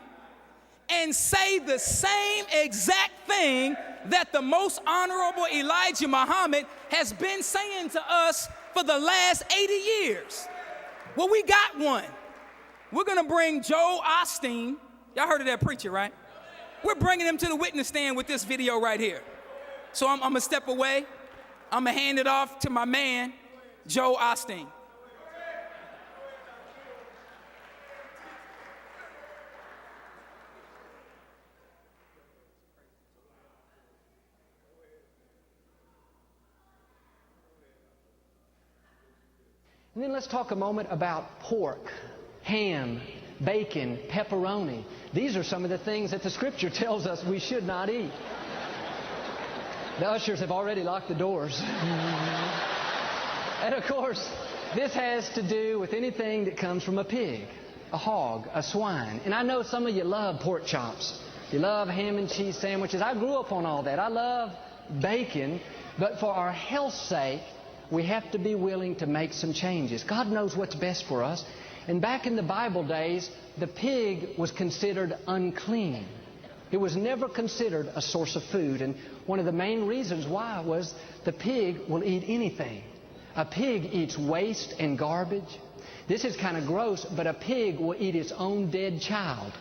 and say the same exact thing that the most honorable Elijah Muhammad has been saying to us for the last 80 years. Well, we got one. We're going to bring Joel Osteen. Y'all heard of that preacher, right? We're bringing him to the witness stand with this video right here. So I'm going to step away. I'm going to hand it off to my man, Joel Osteen. And then let's talk a moment about pork, ham, bacon, pepperoni. These are some of the things that the Scripture tells us we should not eat. The ushers have already locked the doors. And of course, this has to do with anything that comes from a pig, a hog, a swine. And I know some of you love pork chops. You love ham and cheese sandwiches. I grew up on all that. I love bacon. But for our health's sake, we have to be willing to make some changes. God knows what's best for us. And back in the Bible days, the pig was considered unclean. It was never considered a source of food. And one of the main reasons why was the pig will eat anything. A pig eats waste and garbage. This is kind of gross, but a pig will eat its own dead child.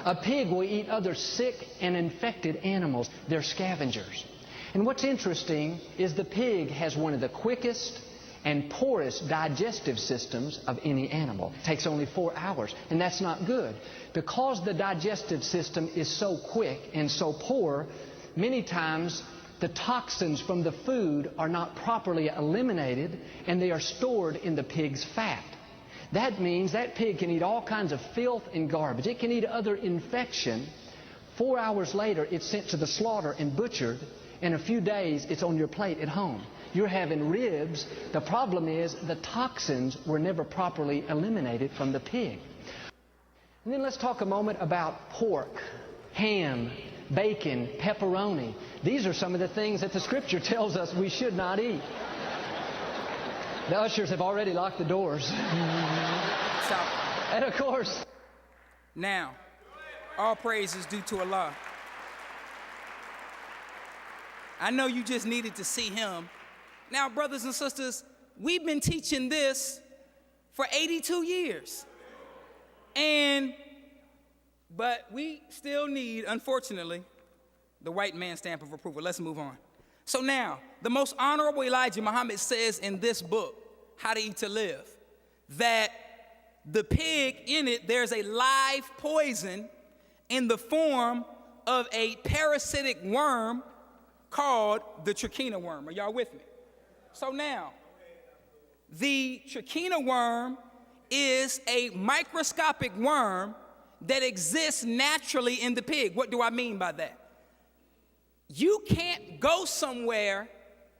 A pig will eat other sick and infected animals. They're scavengers. And what's interesting is the pig has one of the quickest and poorest digestive systems of any animal. It takes only 4 hours, and that's not good. Because the digestive system is so quick and so poor, many times the toxins from the food are not properly eliminated, and they are stored in the pig's fat. That means that pig can eat all kinds of filth and garbage. It can eat other infection. 4 hours later, it's sent to the slaughter and butchered. In a few days, it's on your plate at home. You're having ribs. The problem is the toxins were never properly eliminated from the pig. And then let's talk a moment about pork, ham, bacon, pepperoni. These are some of the things that the Scripture tells us we should not eat. The ushers have already locked the doors. And of course, now, all praise is due to Allah. I know you just needed to see him. Now, brothers and sisters, we've been teaching this for 82 years. But we still need, unfortunately, the white man's stamp of approval. Let's move on. So now, the most honorable Elijah Muhammad says in this book, How to Eat to Live, that the pig in it, there's a live poison in the form of a parasitic worm called the trichina worm. Are y'all with me? So now, the trichina worm is a microscopic worm that exists naturally in the pig. What do I mean by that? You can't go somewhere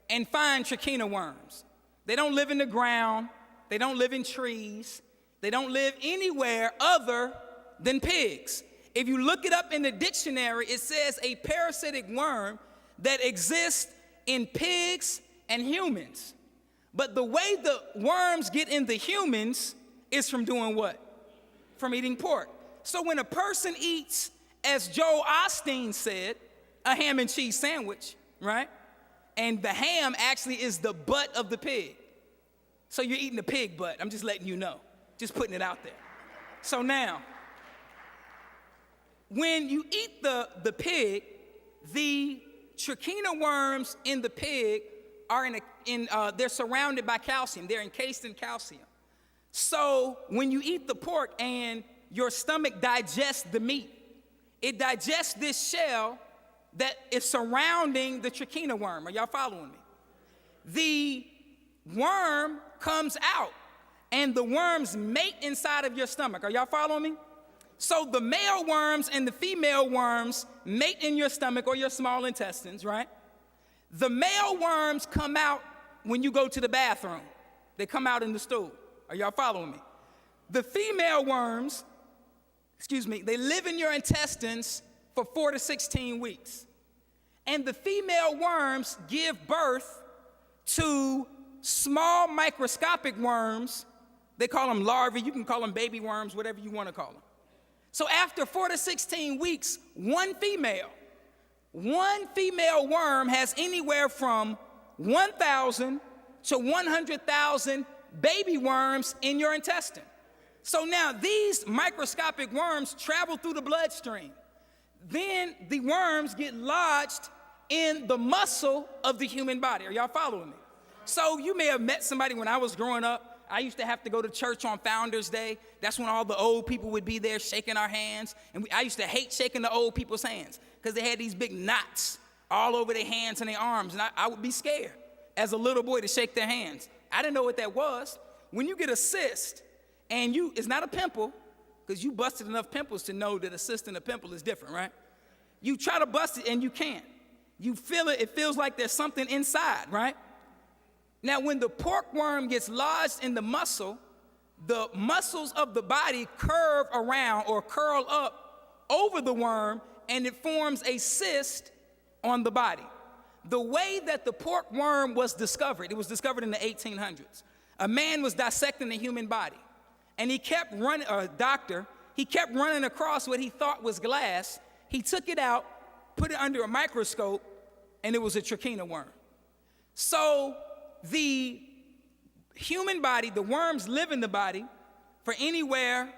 and find trichina worms. They don't live in the ground. They don't live in trees. They don't live anywhere other than pigs. If you look it up in the dictionary, it says a parasitic worm that exists in pigs and humans. But the way the worms get in the humans is from doing what? From eating pork. So when a person eats, as Joel Osteen said, a ham and cheese sandwich, right? And the ham actually is the butt of the pig. So you're eating the pig butt. I'm just letting you know. Just putting it out there. So now, when you eat the pig, the trichina worms in the pig are they're surrounded by calcium. They're encased in calcium. So when you eat the pork and your stomach digests the meat, it digests this shell that is surrounding the trichina worm. Are y'all following me? The worm comes out and the worms mate inside of your stomach. Are y'all following me? So the male worms and the female worms mate in your stomach or your small intestines, right? The male worms come out when you go to the bathroom. They come out in the stool. Are y'all following me? The female worms, they live in your intestines for 4 to 16 weeks. And the female worms give birth to small microscopic worms. They call them larvae. You can call them baby worms, whatever you want to call them. So after 4 to 16 weeks, one female worm has anywhere from 1,000 to 100,000 baby worms in your intestine. So now these microscopic worms travel through the bloodstream. Then the worms get lodged in the muscle of the human body. Are y'all following me? So you may have met somebody when I was growing up. I used to have to go to church on Founders Day. That's when all the old people would be there shaking our hands. And I used to hate shaking the old people's hands because they had these big knots all over their hands and their arms. And I would be scared as a little boy to shake their hands. I didn't know what that was. When you get a cyst, and it's not a pimple, because you busted enough pimples to know that a cyst and a pimple is different, right? You try to bust it and you can't. You feel it feels like there's something inside, right? Now, when the pork worm gets lodged in the muscle, the muscles of the body curve around or curl up over the worm, and it forms a cyst on the body. The way that the pork worm was discovered, it was discovered in the 1800s. A man was dissecting the human body, and he kept running, he kept running across what he thought was glass. He took it out, put it under a microscope, and it was a trichina worm. So the human body, the worms live in the body for anywhere,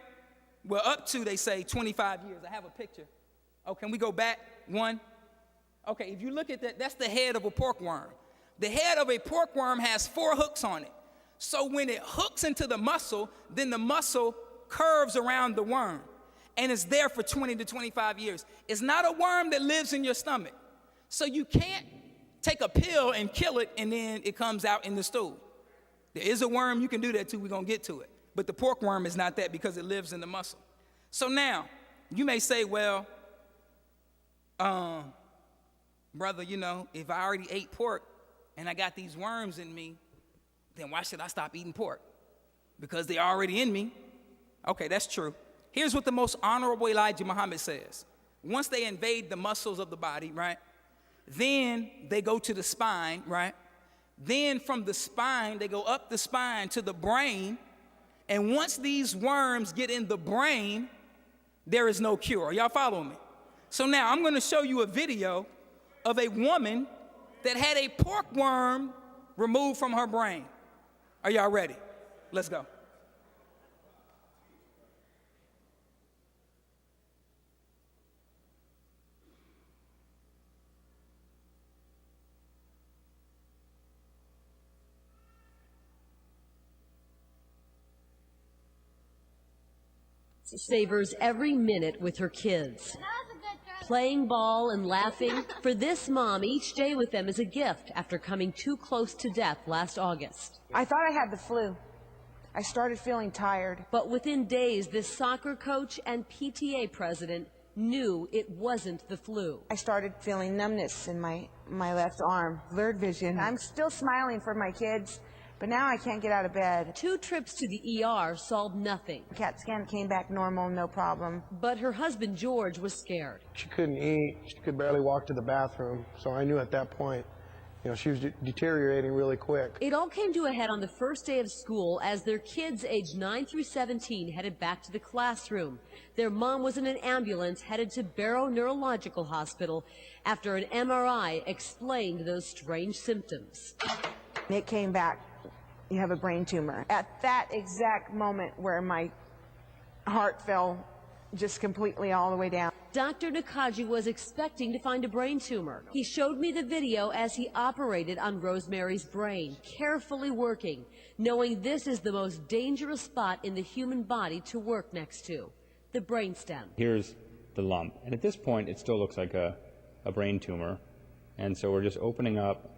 well, up to, they say, 25 years. I have a picture. Oh, can we go back one? Okay, if you look at that, that's the head of a pork worm. The head of a pork worm has 4 hooks on it. So when it hooks into the muscle, then the muscle curves around the worm, and it's there for 20 to 25 years. It's not a worm that lives in your stomach. So you can't take a pill and kill it, and then it comes out in the stool. There is a worm you can do that to. We're going to get to it. But the pork worm is not that because it lives in the muscle. So now, you may say, well, brother, if I already ate pork and I got these worms in me, then why should I stop eating pork? Because they're already in me. Okay, that's true. Here's what the most honorable Elijah Muhammad says. Once they invade the muscles of the body, right, then they go to the spine, right? Then from the spine, they go up the spine to the brain. And once these worms get in the brain, there is no cure. Are y'all following me? So now I'm going to show you a video of a woman that had a pork worm removed from her brain. Are y'all ready? Let's go. Savors every minute with her kids. Playing ball and laughing. For this mom, each day with them is a gift after coming too close to death last August. I thought I had the flu. I started feeling tired. But within days, this soccer coach and PTA president knew it wasn't the flu. I started feeling numbness in my left arm, blurred vision. I'm still smiling for my kids, but now I can't get out of bed. 2 trips to the ER solved nothing. CAT scan came back normal, no problem. But her husband, George, was scared. She couldn't eat. She could barely walk to the bathroom. So I knew at that point, she was deteriorating really quick. It all came to a head on the first day of school as their kids aged 9 through 17 headed back to the classroom. Their mom was in an ambulance headed to Barrow Neurological Hospital after an MRI explained those strange symptoms. It came back. You have a brain tumor. At that exact moment where my heart fell just completely all the way down. Dr. Nakaji was expecting to find a brain tumor. He showed me the video as he operated on Rosemary's brain, carefully working, knowing this is the most dangerous spot in the human body to work next to, the brainstem. Here's the lump, and at this point it still looks like a brain tumor, and so we're just opening up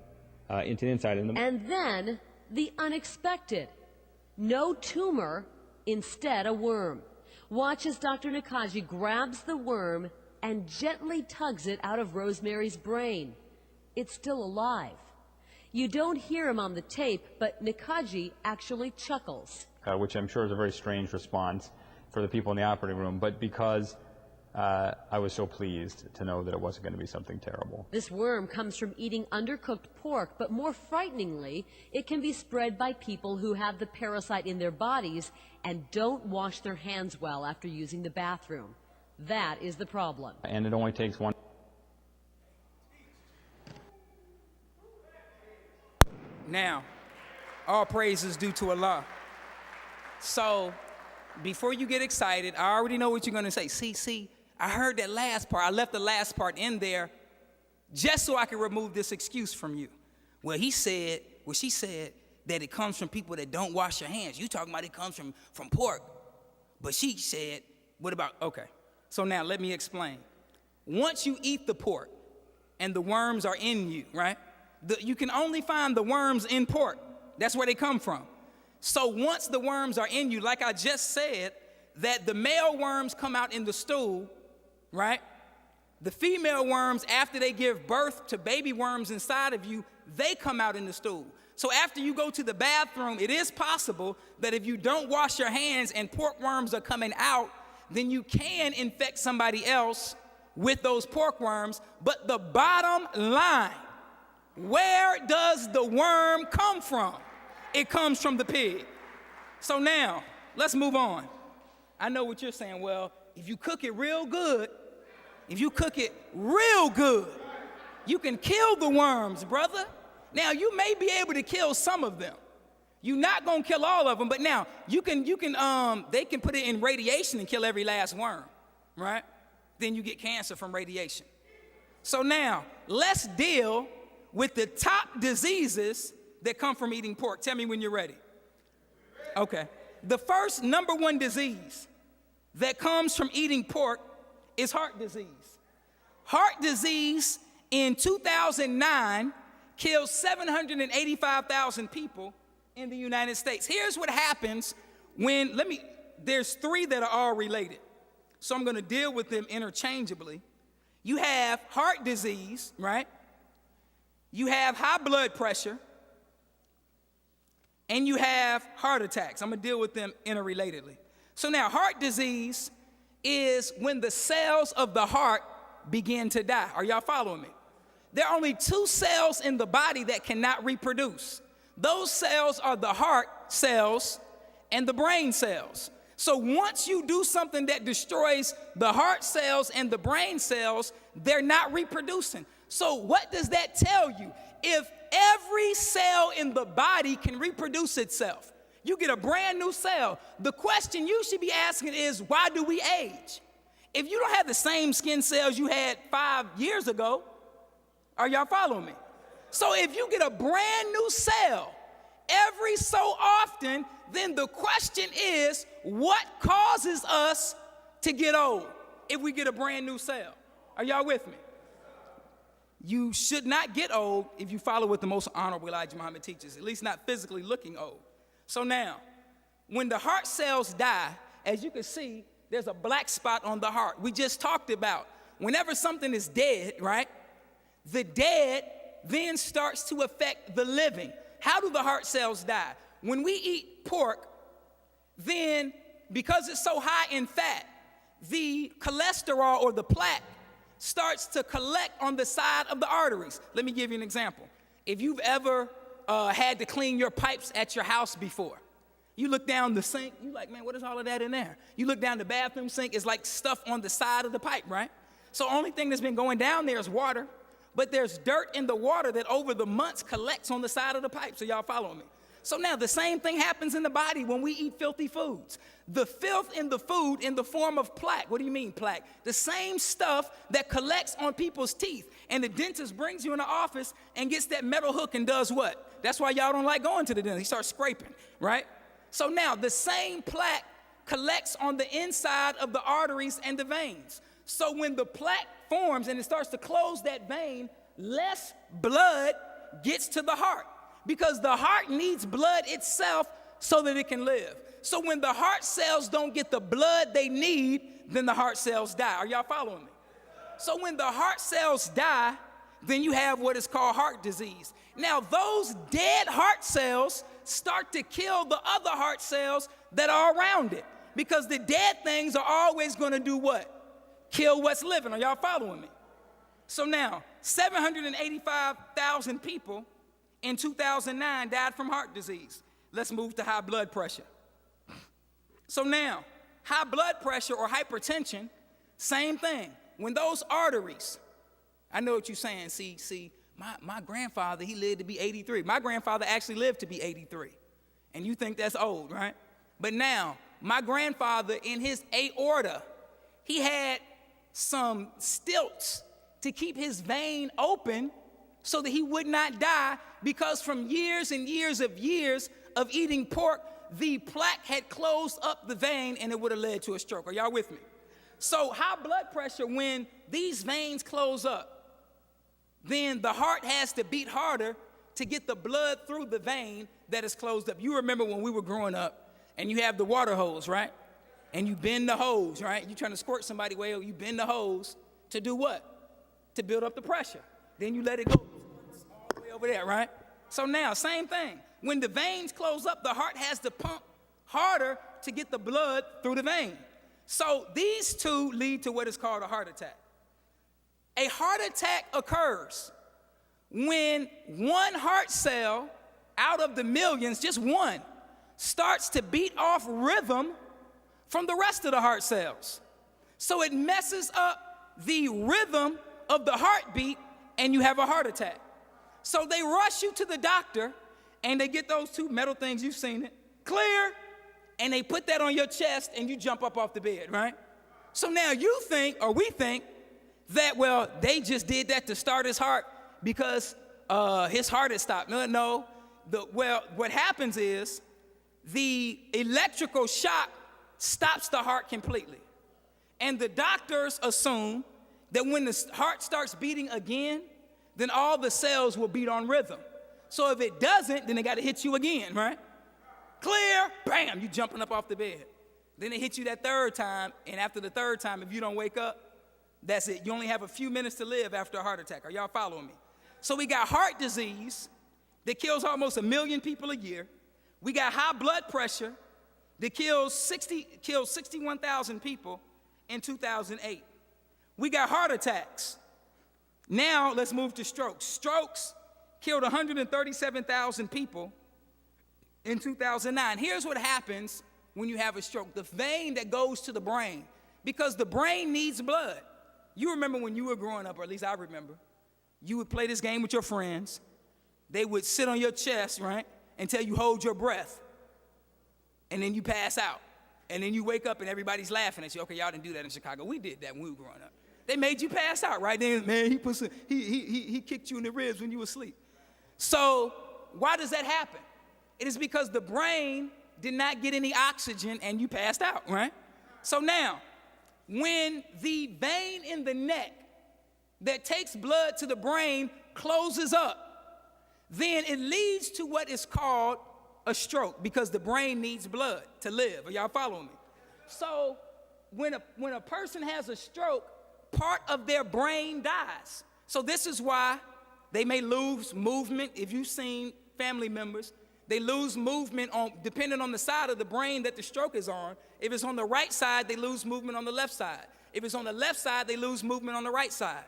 into the inside. And then the unexpected. No tumor, instead a worm. Watch as Dr. Nakaji grabs the worm and gently tugs it out of Rosemary's brain. It's still alive. You don't hear him on the tape, but Nakaji actually chuckles. Which I'm sure is a very strange response for the people in the operating room, but because I was so pleased to know that it wasn't going to be something terrible. This worm comes from eating undercooked pork, but more frighteningly, it can be spread by people who have the parasite in their bodies and don't wash their hands well after using the bathroom. That is the problem. And it only takes one. Now, all praise is due to Allah. So, before you get excited, I already know what you're going to say. See, I heard that last part. I left the last part in there just so I could remove this excuse from you. Well, she said that it comes from people that don't wash their hands. You talking about it comes from pork. But she said, what about, okay. So now let me explain. Once you eat the pork and the worms are in you, right? You can only find the worms in pork. That's where they come from. So once the worms are in you, like I just said, that the male worms come out in the stool, right? The female worms, after they give birth to baby worms inside of you, they come out in the stool. So after you go to the bathroom, it is possible that if you don't wash your hands and pork worms are coming out, then you can infect somebody else with those pork worms. But the bottom line, where does the worm come from? It comes from the pig. So now, let's move on. I know what you're saying. Well, if you cook it real good, you can kill the worms, brother. Now, you may be able to kill some of them. You're not going to kill all of them, but now they can put it in radiation and kill every last worm, right? Then you get cancer from radiation. So now, let's deal with the top diseases that come from eating pork. Tell me when you're ready. Okay. The first number one disease that comes from eating pork is heart disease. Heart disease in 2009 killed 785,000 people in the United States. Here's what happens there's three that are all related. So I'm going to deal with them interchangeably. You have heart disease, right? You have high blood pressure. And you have heart attacks. I'm going to deal with them interrelatedly. So now, heart disease is when the cells of the heart begin to die. Are y'all following me? There are only two cells in the body that cannot reproduce. Those cells are the heart cells and the brain cells. So once you do something that destroys the heart cells and the brain cells, they're not reproducing. So what does that tell you? If every cell in the body can reproduce itself, you get a brand new cell. The question you should be asking is, why do we age? If you don't have the same skin cells you had 5 years ago, are y'all following me? So if you get a brand new cell every so often, then the question is, what causes us to get old if we get a brand new cell? Are y'all with me? You should not get old if you follow what the most honorable Elijah Muhammad teaches, at least not physically looking old. So now, when the heart cells die, as you can see, there's a black spot on the heart. We just talked about whenever something is dead, right? The dead then starts to affect the living. How do the heart cells die? When we eat pork, then because it's so high in fat, the cholesterol or the plaque starts to collect on the side of the arteries. Let me give you an example. If you've ever had to clean your pipes at your house before, you look down the sink, you're like, man, what is all of that in there? You look down the bathroom sink, it's like stuff on the side of the pipe, right? So only thing that's been going down there is water, but there's dirt in the water that over the months collects on the side of the pipe. So y'all following me? So now the same thing happens in the body when we eat filthy foods. The filth in the food in the form of plaque. What do you mean plaque? The same stuff that collects on people's teeth. And the dentist brings you in the office and gets that metal hook and does what? That's why y'all don't like going to the dentist. He starts scraping, right? So now the same plaque collects on the inside of the arteries and the veins. So when the plaque forms and it starts to close that vein, less blood gets to the heart, because the heart needs blood itself so that it can live. So when the heart cells don't get the blood they need, then the heart cells die. Are y'all following me? So when the heart cells die, then you have what is called heart disease. Now, those dead heart cells start to kill the other heart cells that are around it, because the dead things are always going to do what? Kill what's living. Are y'all following me? So now, 785,000 people in 2009 died from heart disease. Let's move to high blood pressure. So now, high blood pressure or hypertension, same thing. When those arteries, I know what you're saying, see, my grandfather, he lived to be 83. My grandfather actually lived to be 83. And you think that's old, right? But now, my grandfather, in his aorta, he had some stilts to keep his vein open so that he would not die, because from years and years of eating pork, the plaque had closed up the vein and it would have led to a stroke. Are y'all with me? So high blood pressure, when these veins close up, then the heart has to beat harder to get the blood through the vein that is closed up. You remember when we were growing up and you have the water hose, right? And you bend the hose, right? You're trying to squirt somebody, well, you bend the hose to do what? To build up the pressure. Then you let it go all the way over there, right? So now, same thing. When the veins close up, the heart has to pump harder to get the blood through the vein. So these two lead to what is called a heart attack. A heart attack occurs when one heart cell out of the millions, just one, starts to beat off rhythm from the rest of the heart cells. So it messes up the rhythm of the heartbeat and you have a heart attack. So they rush you to the doctor and they get those two metal things, you've seen it, clear, and they put that on your chest and you jump up off the bed, right? So now you think, or we think, that, well, they just did that to start his heart because his heart had stopped. No. What happens is the electrical shock stops the heart completely. And the doctors assume that when the heart starts beating again, then all the cells will beat on rhythm. So if it doesn't, then they got to hit you again, right? Clear, bam, you jumping up off the bed. Then they hit you that third time, and after the third time, if you don't wake up, that's it. You only have a few minutes to live after a heart attack. Are y'all following me? So we got heart disease that kills almost 1 million people a year. We got high blood pressure that killed 61,000 people in 2008. We got heart attacks. Now let's move to strokes. Strokes killed 137,000 people in 2009. Here's what happens when you have a stroke. The vein that goes to the brain, because the brain needs blood. You remember when you were growing up, or at least I remember, you would play this game with your friends. They would sit on your chest, right, until you hold your breath. And then you pass out. And then you wake up and everybody's laughing at you. Okay, y'all didn't do that in Chicago. We did that when we were growing up. They made you pass out, right? Then, man, he kicked you in the ribs when you were asleep. So why does that happen? It is because the brain did not get any oxygen and you passed out, right? So now, when the vein in the neck that takes blood to the brain closes up, then it leads to what is called a stroke, because the brain needs blood to live. Are y'all following me? So when a person has a stroke, part of their brain dies. So this is why they may lose movement. If you've seen family members, they lose movement depending on the side of the brain that the stroke is on. If it's on the right side, they lose movement on the left side. If it's on the left side, they lose movement on the right side.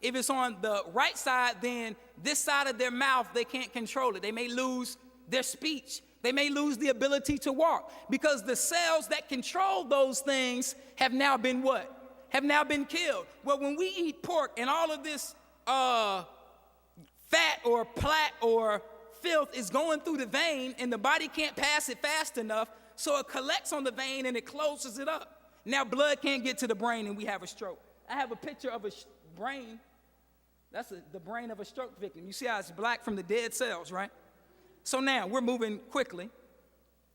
If it's on the right side, then this side of their mouth, they can't control it. They may lose their speech. They may lose the ability to walk, because the cells that control those things have now been what? Have now been killed. Well, when we eat pork and all of this fat or plaque or filth is going through the vein and the body can't pass it fast enough, so it collects on the vein and it closes it up. Now blood can't get to the brain and we have a stroke. I have a picture of a brain. That's the brain of a stroke victim. You see how it's black from the dead cells, right? So now we're moving quickly.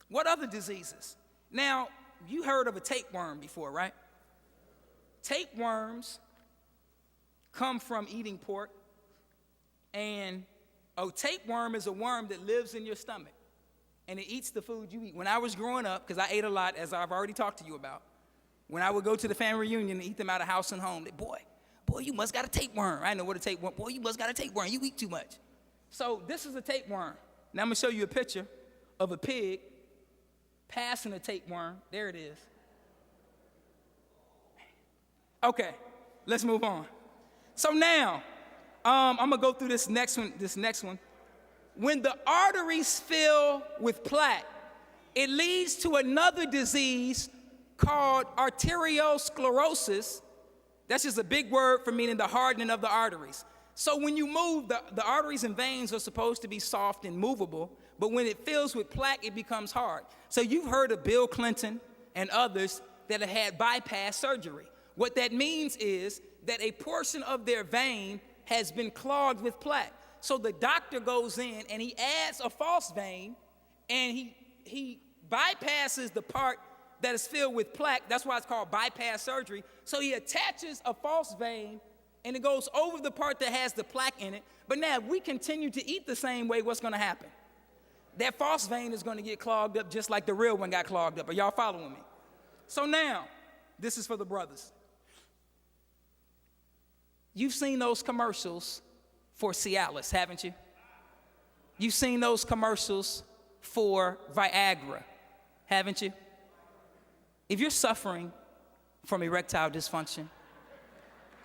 What other diseases? Now, you heard of a tapeworm before, right? Tapeworms come from eating pork, and a tapeworm is a worm that lives in your stomach, and it eats the food you eat. When I was growing up, because I ate a lot, as I've already talked to you about, when I would go to the family reunion and eat them out of house and home, boy, boy, you must got a tapeworm. I didn't know what a tapeworm. Boy, you must got a tapeworm. You eat too much. So this is a tapeworm. Now I'm going to show you a picture of a pig passing a tapeworm. There it is. Okay, let's move on. So now, I'm going to go through this next one. When the arteries fill with plaque, it leads to another disease called arteriosclerosis. That's just a big word for meaning the hardening of the arteries. So when you move, the arteries and veins are supposed to be soft and movable, but when it fills with plaque, it becomes hard. So you've heard of Bill Clinton and others that have had bypass surgery. What that means is that a portion of their vein has been clogged with plaque. So the doctor goes in and he adds a false vein, and he bypasses the part that is filled with plaque. That's why it's called bypass surgery. So he attaches a false vein, and it goes over the part that has the plaque in it. But now, if we continue to eat the same way, what's going to happen? That false vein is going to get clogged up just like the real one got clogged up. Are y'all following me? So now, this is for the brothers. You've seen those commercials for Cialis, haven't you? You've seen those commercials for Viagra, haven't you? If you're suffering from erectile dysfunction,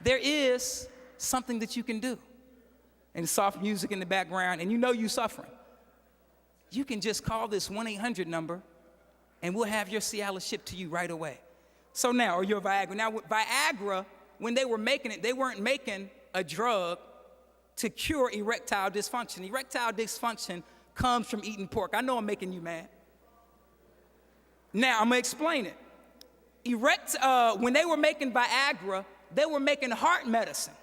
there is something that you can do. And soft music in the background, and you know you're suffering. You can just call this 1-800 number, and we'll have your Cialis shipped to you right away. So now, or your Viagra. Now, with Viagra, when they were making it, they weren't making a drug to cure erectile dysfunction. Erectile dysfunction comes from eating pork. I know I'm making you mad. Now, I'm going to explain it. When they were making Viagra, they were making heart medicine.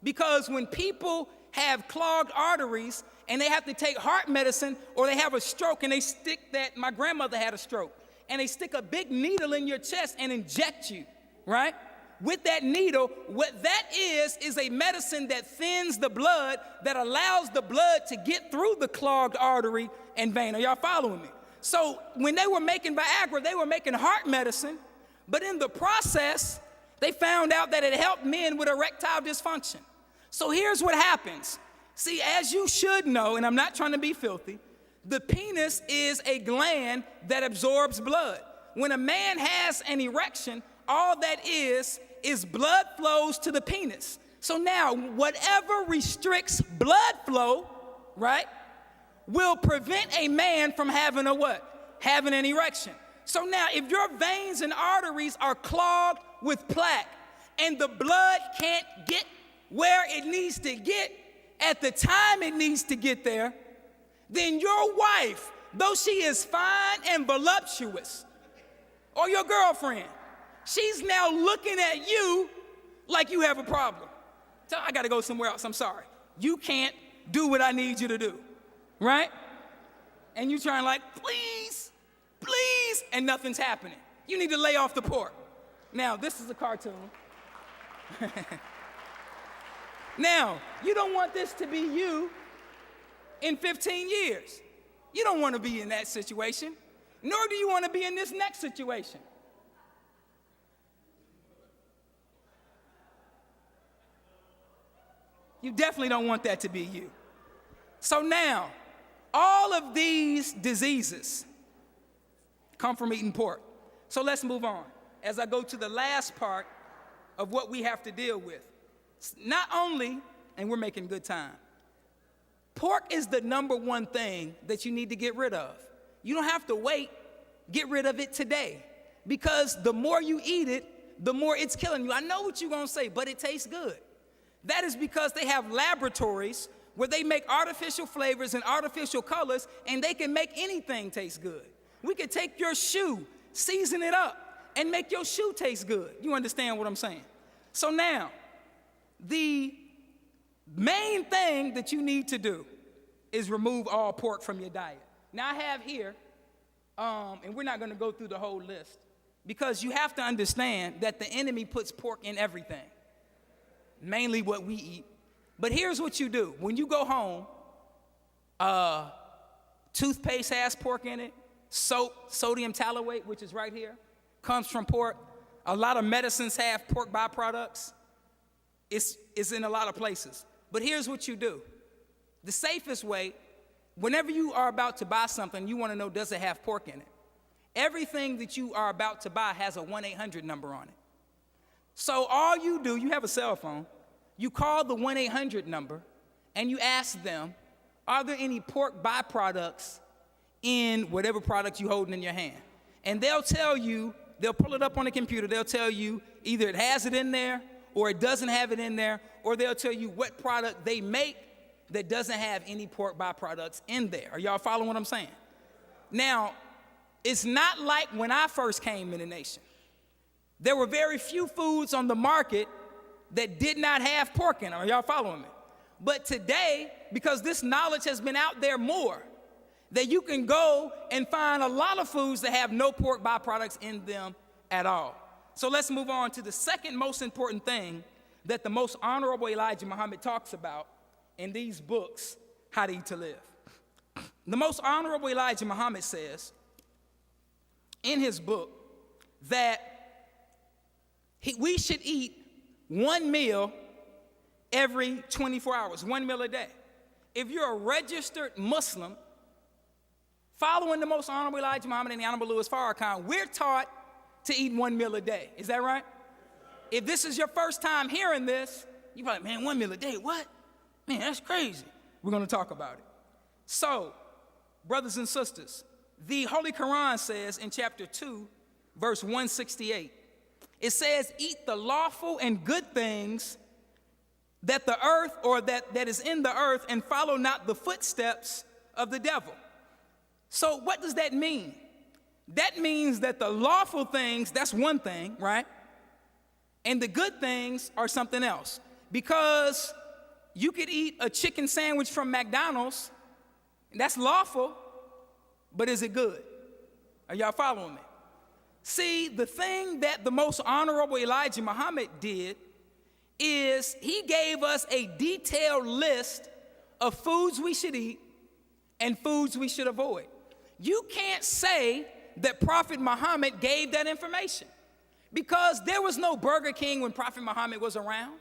Because when people have clogged arteries and they have to take heart medicine, or they have a stroke and they stick that, my grandmother had a stroke, and they stick a big needle in your chest and inject you, right? With that needle, what that is a medicine that thins the blood, that allows the blood to get through the clogged artery and vein. Are y'all following me? So when they were making Viagra, they were making heart medicine, but in the process, they found out that it helped men with erectile dysfunction. So here's what happens. See, as you should know, and I'm not trying to be filthy, the penis is a gland that absorbs blood. When a man has an erection, all that is blood flows to the penis. So now, whatever restricts blood flow, right, will prevent a man from having a what? Having an erection. So now, if your veins and arteries are clogged with plaque and the blood can't get where it needs to get at the time it needs to get there, then your wife, though she is fine and voluptuous, or your girlfriend, she's now looking at you like you have a problem. So I got to go somewhere else. I'm sorry. You can't do what I need you to do, right? And you trying like, please, please, and nothing's happening. You need to lay off the pork. Now, this is a cartoon. Now, you don't want this to be you in 15 years. You don't want to be in that situation, nor do you want to be in this next situation. You definitely don't want that to be you. So now, all of these diseases come from eating pork. So let's move on as I go to the last part of what we have to deal with. Not only, and we're making good time, pork is the number one thing that you need to get rid of. You don't have to wait, get rid of it today. Because the more you eat it, the more it's killing you. I know what you're gonna say, but it tastes good. That is because they have laboratories where they make artificial flavors and artificial colors, and they can make anything taste good. We could take your shoe, season it up, and make your shoe taste good. You understand what I'm saying? So now, the main thing that you need to do is remove all pork from your diet. Now I have here, and we're not gonna go through the whole list, because you have to understand that the enemy puts pork in everything, mainly what we eat. But here's what you do. When you go home, toothpaste has pork in it, soap, sodium tallowate, which is right here, comes from pork. A lot of medicines have pork byproducts. It's in a lot of places. But here's what you do. The safest way, whenever you are about to buy something, you want to know, does it have pork in it? Everything that you are about to buy has a 1-800 number on it. So all you do, you have a cell phone, you call the 1-800 number, and you ask them, are there any pork byproducts in whatever product you're holding in your hand? And they'll tell you, they'll pull it up on the computer, they'll tell you either it has it in there or it doesn't have it in there, or they'll tell you what product they make that doesn't have any pork byproducts in there. Are y'all following what I'm saying? Now, it's not like when I first came in the nation. There were very few foods on the market that did not have pork in them. Are y'all following me? But today, because this knowledge has been out there more, that you can go and find a lot of foods that have no pork byproducts in them at all. So let's move on to the second most important thing that the most honorable Elijah Muhammad talks about in these books, How to Eat to Live. The most honorable Elijah Muhammad says in his book that we should eat one meal every 24 hours, one meal a day. If you're a registered Muslim, following the most honorable Elijah Muhammad and the honorable Louis-Farrakhan, we're taught to eat one meal a day. Is that right? If this is your first time hearing this, you're like, man, one meal a day, what? Man, that's crazy. We're going to talk about it. So, brothers and sisters, the Holy Quran says in chapter 2, verse 168, it says, eat the lawful and good things that the earth or that is in the earth, and follow not the footsteps of the devil. So what does that mean? That means that the lawful things, that's one thing, right? And the good things are something else. Because you could eat a chicken sandwich from McDonald's, that's lawful, but is it good? Are y'all following me? See, the thing that the most honorable Elijah Muhammad did is he gave us a detailed list of foods we should eat and foods we should avoid. You can't say that Prophet Muhammad gave that information, because there was no Burger King when Prophet Muhammad was around.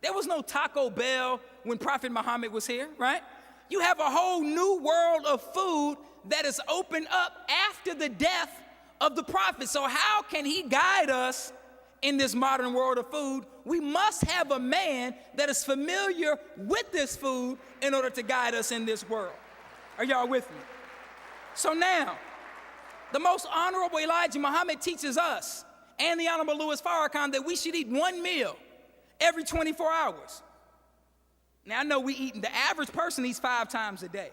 There was no Taco Bell when Prophet Muhammad was here, right? You have a whole new world of food that is opened up after the death of the prophet. So how can he guide us in this modern world of food? We must have a man that is familiar with this food in order to guide us in this world. Are y'all with me? So now, the most honorable Elijah Muhammad teaches us and the honorable Louis-Farrakhan that we should eat one meal every 24 hours. Now, I know the average person eats 5 times a day.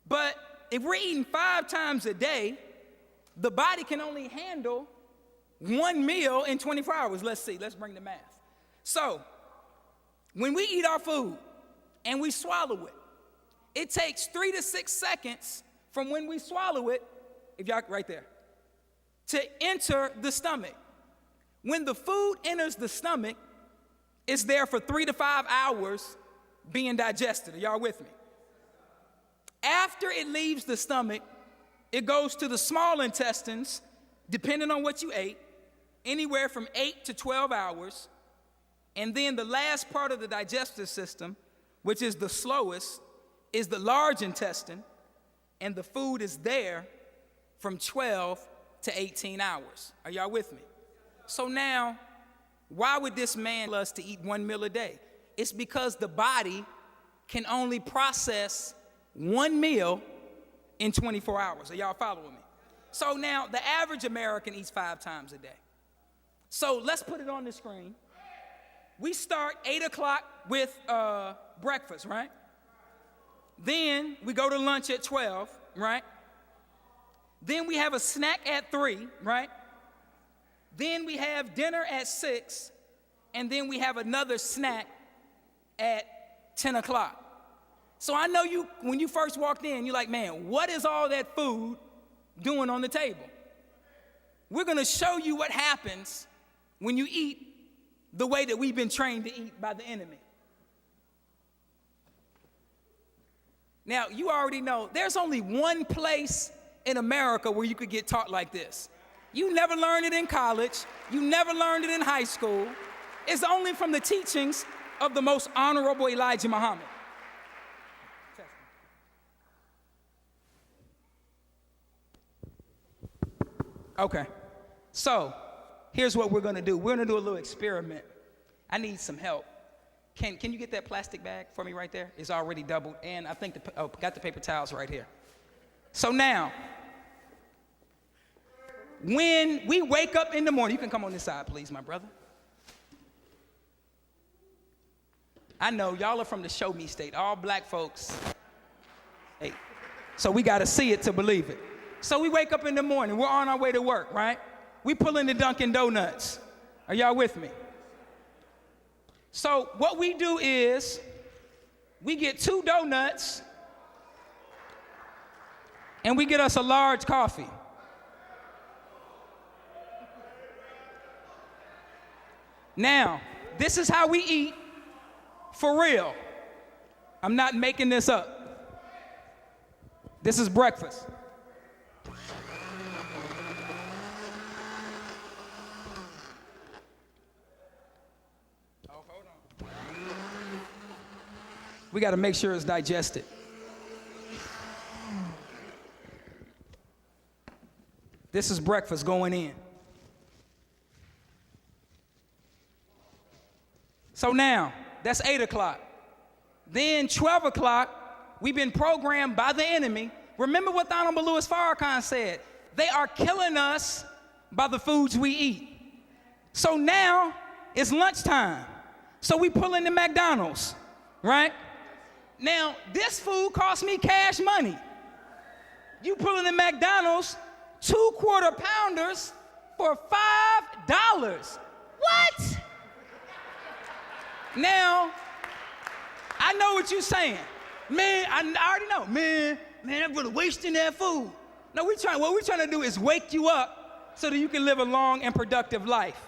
But if we're eating 5 times a day, the body can only handle one meal in 24 hours. Let's see, let's bring the math. So, when we eat our food and we swallow it, it takes 3 to 6 seconds from when we swallow it, if y'all right there, to enter the stomach. When the food enters the stomach, it's there for 3 to 5 hours being digested. Are y'all with me? After it leaves the stomach, it goes to the small intestines, depending on what you ate, anywhere from 8 to 12 hours. And then the last part of the digestive system, which is the slowest, is the large intestine, and the food is there from 12 to 18 hours. Are y'all with me? So now, why would this man tell us to eat one meal a day? It's because the body can only process one meal in 24 hours. Are y'all following me? So now, the average American eats 5 times a day. So let's put it on the screen. We start 8 o'clock with breakfast, right? Then we go to lunch at 12, right? Then we have a snack at 3, right? Then we have dinner at 6, and then we have another snack at 10 o'clock. So I know you, when you first walked in, you're like, man, what is all that food doing on the table? We're going to show you what happens when you eat the way that we've been trained to eat by the enemy. Now, you already know there's only one place in America where you could get taught like this. You never learned it in college. You never learned it in high school. is only from the teachings of the most honorable Elijah Muhammad. Okay, so here's what we're going to do. We're going to do a little experiment. I need some help. Can you get that plastic bag for me right there? It's already doubled, and I think got the paper towels right here. So now, when we wake up in the morning, you can come on this side, please, my brother. I know y'all are from the show me state, all black folks. Hey, so we got to see it to believe it. So we wake up in the morning, we're on our way to work, right? We pull in the Dunkin' Donuts. Are y'all with me? So what we do is we get 2 donuts and we get us a large coffee. Now, this is how we eat for real. I'm not making this up. This is breakfast. We got to make sure it's digested. This is breakfast going in. So now, that's 8 o'clock. Then 12 o'clock, we've been programmed by the enemy. Remember what the Honorable Louis-Farrakhan said. They are killing us by the foods we eat. So now, it's lunchtime. So we pull into McDonald's, right? Now, this food costs me cash money. You pull in the McDonald's, 2 quarter pounders for $5. What? Now, I know what you're saying. Man, I already know. Man, I'm really wasting that food. No, what we're trying to do is wake you up so that you can live a long and productive life.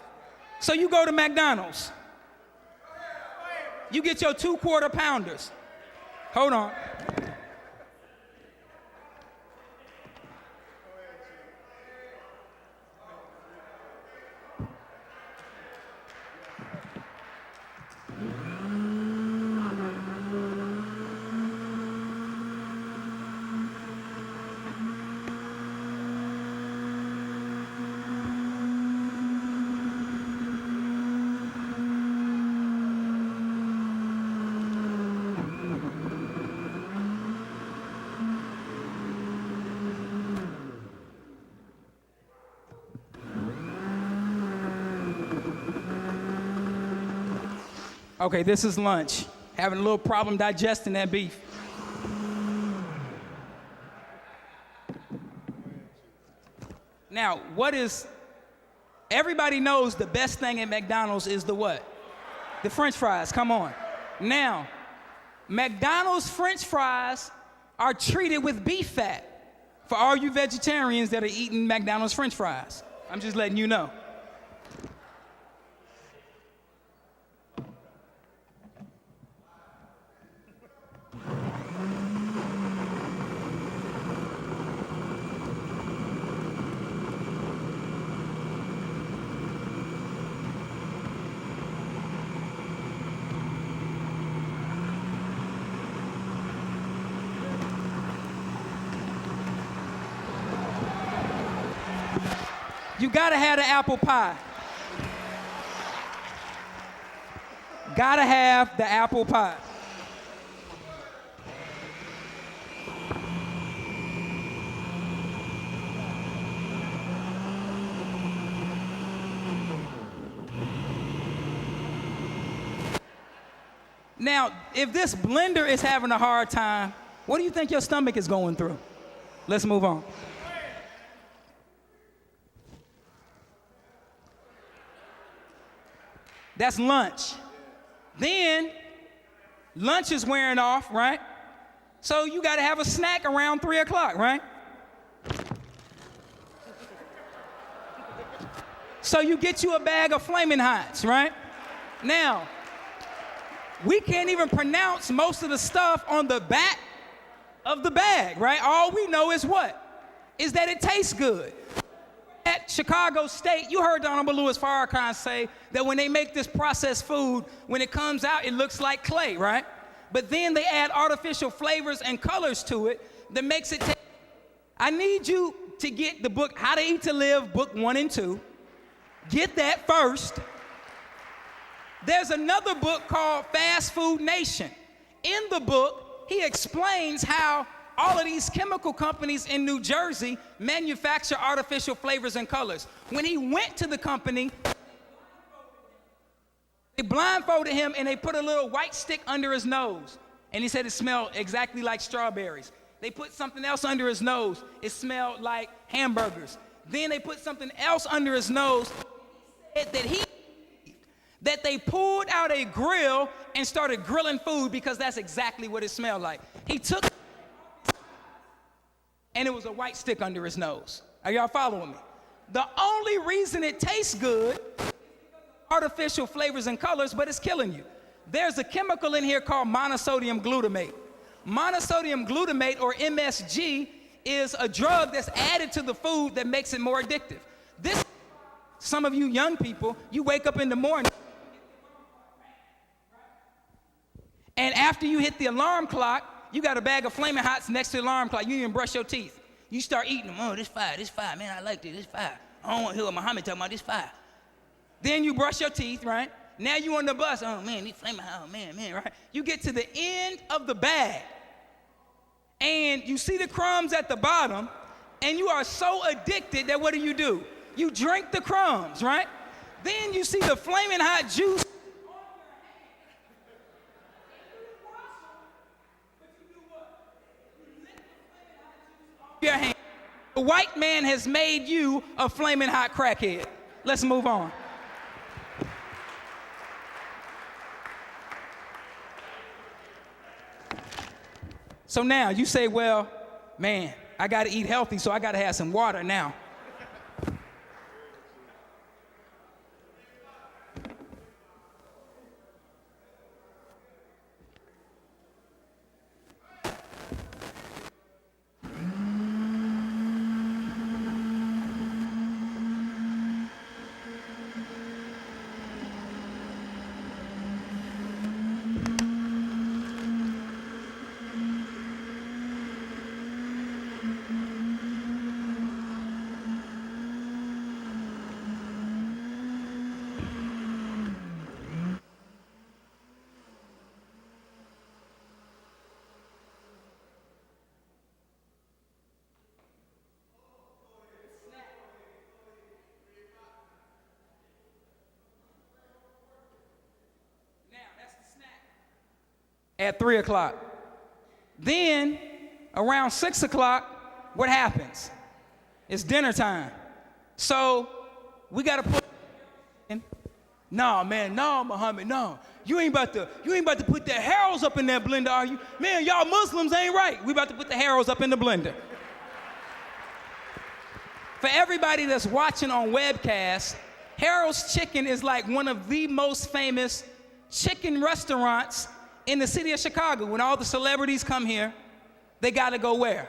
So you go to McDonald's. You get your 2 quarter pounders. Hold on. Okay, this is lunch. Having a little problem digesting that beef. Now, everybody knows the best thing at McDonald's is the what? The French fries, come on. Now, McDonald's French fries are treated with beef fat for all you vegetarians that are eating McDonald's French fries. I'm just letting you know. You gotta have the apple pie. Gotta have the apple pie. Now, if this blender is having a hard time, what do you think your stomach is going through? Let's move on. That's lunch. Then, lunch is wearing off, right? So you gotta have a snack around 3 o'clock, right? So you get you a bag of Flamin' Hots, right? Now, we can't even pronounce most of the stuff on the back of the bag, right? All we know is what? Is that it tastes good. Chicago State, you heard the Honorable Louis-Farrakhan say that when they make this processed food, when it comes out, it looks like clay, right? But then they add artificial flavors and colors to it that makes it taste. I need you to get the book, How to Eat to Live, book 1 and 2. Get that first. There's another book called Fast Food Nation. In the book, he explains how all of these chemical companies in New Jersey manufacture artificial flavors and colors. When he went to the company, they blindfolded him and they put a little white stick under his nose. And he said it smelled exactly like strawberries. They put something else under his nose. It smelled like hamburgers. Then they put something else under his nose. That they pulled out a grill and started grilling food because that's exactly what it smelled like. He took, and it was a white stick under his nose. Are y'all following me? The only reason it tastes good is artificial flavors and colors, but it's killing you. There's a chemical in here called monosodium glutamate. Monosodium glutamate, or MSG, is a drug that's added to the food that makes it more addictive. Some of you young people, you wake up in the morning, and after you hit the alarm clock, you got a bag of Flamin' Hots next to the alarm clock. You didn't even brush your teeth. You start eating them. Oh, this fire, man, I like this fire. I don't want to hear what Muhammad talking about, this fire. Then you brush your teeth, right? Now you on the bus. Oh, man, these Flamin' Hots, man, right? You get to the end of the bag, and you see the crumbs at the bottom, and you are so addicted that what do? You drink the crumbs, right? Then you see the Flamin' Hot juice. Your hand. The white man has made you a Flamin' Hot crackhead. Let's move on. So now you say, well, man, I got to eat healthy, so I got to have some water now. At 3 o'clock. Then, around 6 o'clock, what happens? It's dinner time. So, we got to put in. No, Muhammad, no. You ain't about to put the Harold's up in that blender, are you? Man, y'all Muslims ain't right. We about to put the Harold's up in the blender. For everybody that's watching on webcast, Harold's Chicken is like one of the most famous chicken restaurants in the city of Chicago. When all the celebrities come here, they gotta go where?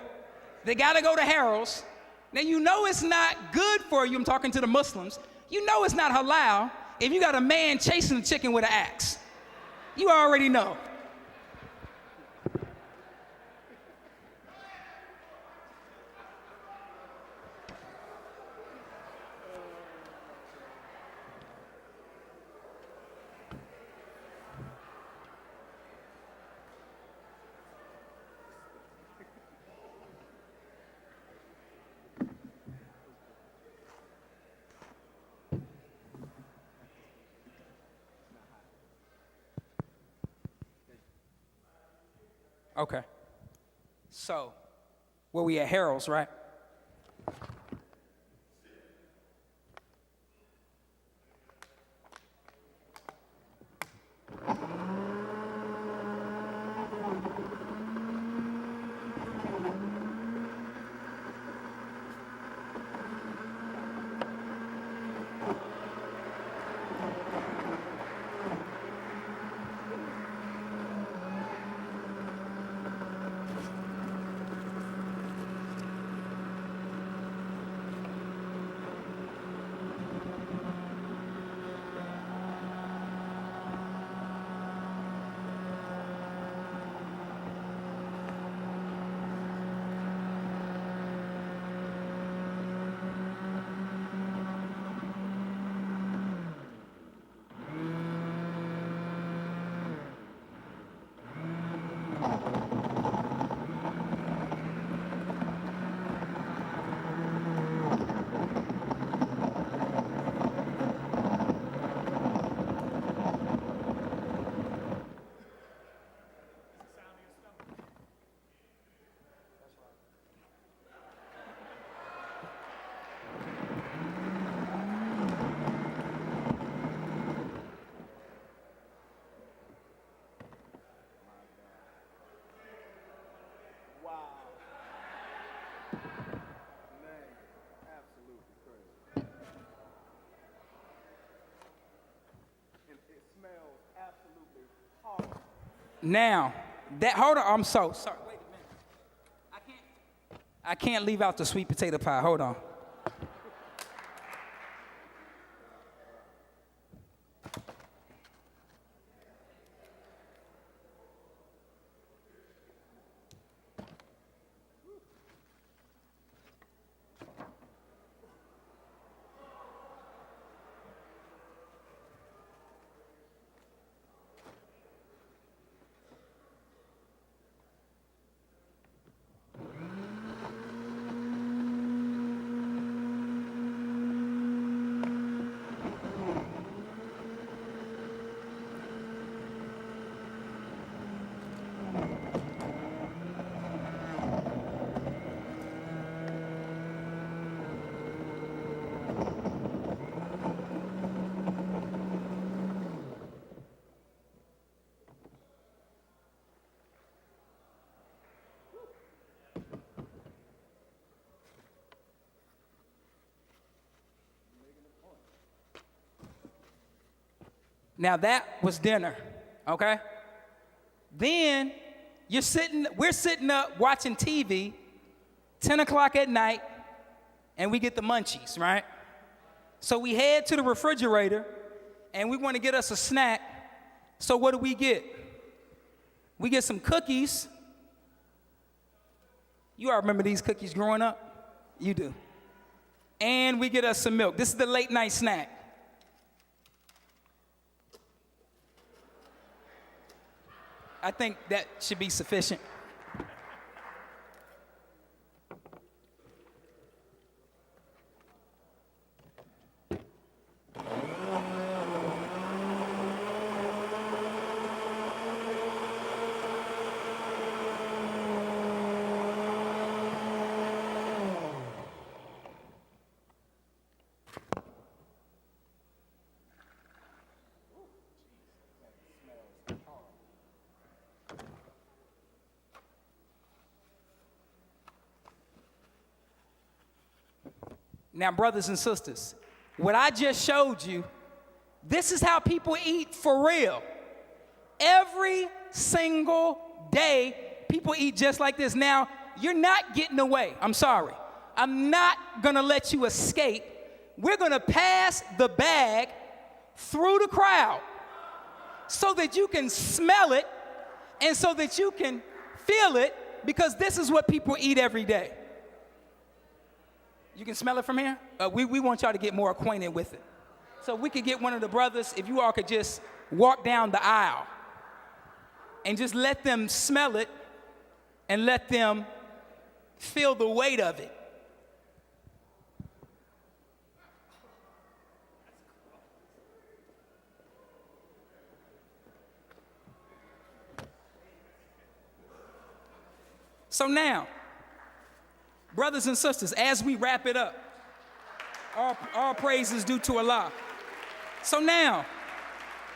They gotta go to Harold's. Now you know it's not good for you, I'm talking to the Muslims, you know it's not halal if you got a man chasing the chicken with an axe. You already know. Okay. So, where we at? Harold's, right? Now, hold on, I'm so sorry. Wait a minute. I can't leave out the sweet potato pie. Hold on. Now that was dinner, okay? Then we're sitting up watching TV, 10 o'clock at night, and we get the munchies, right? So we head to the refrigerator, and we want to get us a snack. So what do we get? We get some cookies. You all remember these cookies growing up? You do. And we get us some milk. This is the late night snack. I think that should be sufficient. Now, brothers and sisters, what I just showed you, this is how people eat for real. Every single day, people eat just like this. Now, you're not getting away. I'm sorry. I'm not going to let you escape. We're going to pass the bag through the crowd so that you can smell it and so that you can feel it, because this is what people eat every day. You can smell it from here? We want y'all to get more acquainted with it. So we could get one of the brothers, if you all could just walk down the aisle and just let them smell it and let them feel the weight of it. So now, brothers and sisters, as we wrap it up, all praise is due to Allah. So now,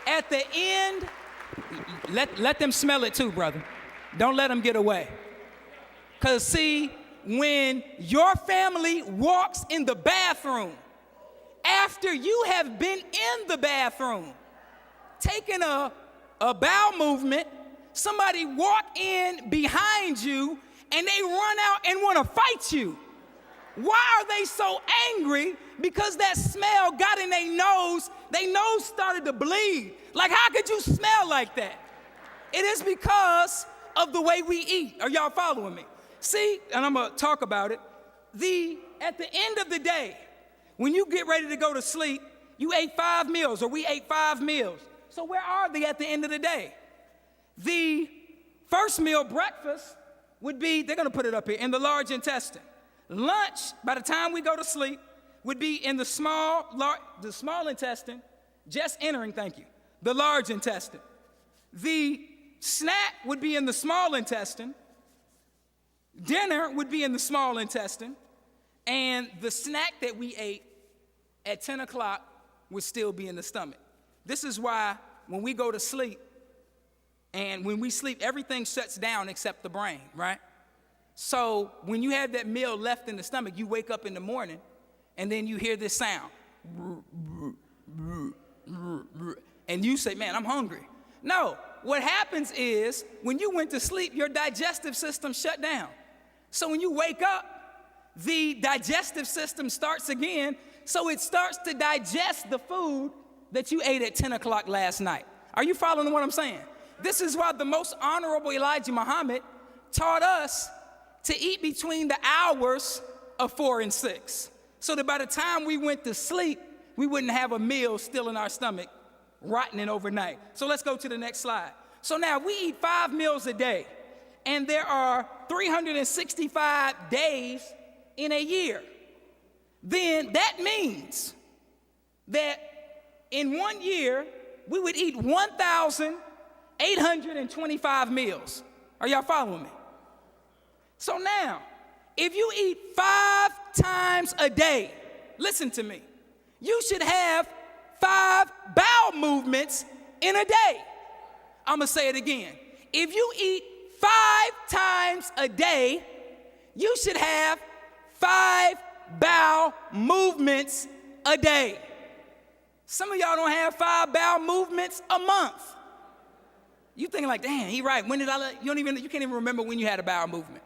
at the end, let them smell it too, brother. Don't let them get away. Because see, when your family walks in the bathroom, after you have been in the bathroom, taking a bowel movement, somebody walk in behind you and they run out and want to fight you. Why are they so angry? Because that smell got in their nose. Their nose started to bleed. Like, how could you smell like that? It is because of the way we eat. Are y'all following me? See, and I'm going to talk about it. At the end of the day, when you get ready to go to sleep, you ate 5 meals, or we ate 5 meals. So where are they at the end of the day? The first meal, breakfast, would be, they're going to put it up here, in the large intestine. Lunch, by the time we go to sleep, would be in the small intestine, just entering, thank you, the large intestine. The snack would be in the small intestine. Dinner would be in the small intestine. And the snack that we ate at 10 o'clock would still be in the stomach. This is why when we go to sleep, and when we sleep, everything shuts down except the brain, right? So when you have that meal left in the stomach, you wake up in the morning, and then you hear this sound. And you say, man, I'm hungry. No, what happens is when you went to sleep, your digestive system shut down. So when you wake up, the digestive system starts again, so it starts to digest the food that you ate at 10 o'clock last night. Are you following what I'm saying? This is why the most honorable Elijah Muhammad taught us to eat between the hours of 4 and 6, so that by the time we went to sleep, we wouldn't have a meal still in our stomach, rotting overnight. So let's go to the next slide. So now we eat 5 meals a day, and there are 365 days in a year. Then that means that in 1 year, we would eat 1,825 meals. Are y'all following me? So now, if you eat 5 times a day, listen to me, you should have 5 bowel movements in a day. I'm gonna say it again. If you eat 5 times a day, you should have 5 bowel movements a day. Some of y'all don't have 5 bowel movements a month. You thinking like, damn, he right. When did you can't even remember when you had a bowel movement.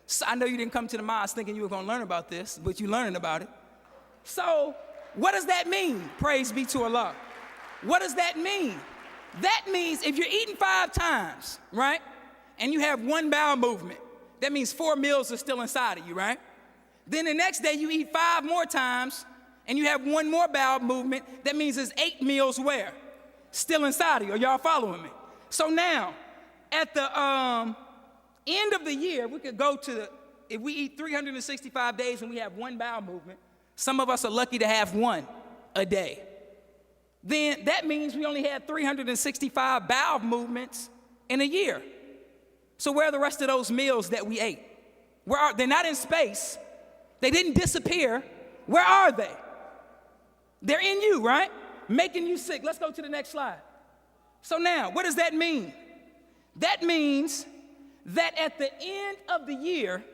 So I know you didn't come to the mosque thinking you were gonna learn about this, but you're learning about it. So what does that mean? Praise be to Allah. What does that mean? That means if you're eating 5 times, right, and you have 1 bowel movement, that means 4 meals are still inside of you, right? Then the next day you eat 5 more times and you have 1 more bowel movement, that means there's 8 meals where? Still inside of you. Are y'all following me? So now, at the end of the year, we could go to, if we eat 365 days and we have 1 bowel movement, some of us are lucky to have 1 a day. Then that means we only had 365 bowel movements in a year. So where are the rest of those meals that we ate? They're not in space. They didn't disappear. Where are they? They're in you, right? Making you sick. Let's go to the next slide. So now, what does that mean? That means that at the end of the year,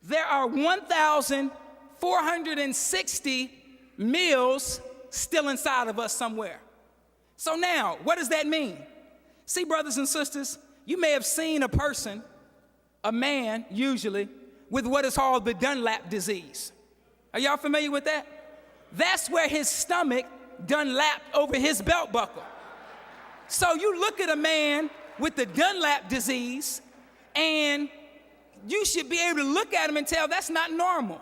there are 1,460 meals still inside of us somewhere. So now, what does that mean? See, brothers and sisters, you may have seen a person, a man usually, with what is called the Dunlap disease. Are y'all familiar with that? That's where his stomach Dunlapped over his belt buckle. So you look at a man with the Dunlap disease, and you should be able to look at him and tell that's not normal.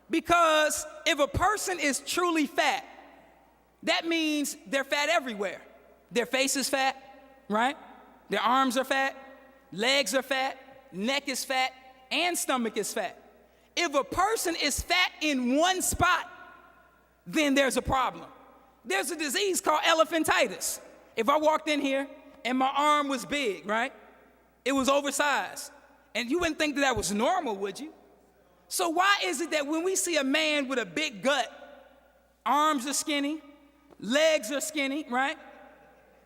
Because if a person is truly fat, that means they're fat everywhere. Their face is fat, right? Their arms are fat, legs are fat, neck is fat, and stomach is fat. If a person is fat in one spot, then there's a problem. There's a disease called elephantitis. If I walked in here and my arm was big, right? It was oversized. And you wouldn't think that that was normal, would you? So why is it that when we see a man with a big gut, arms are skinny, legs are skinny, right?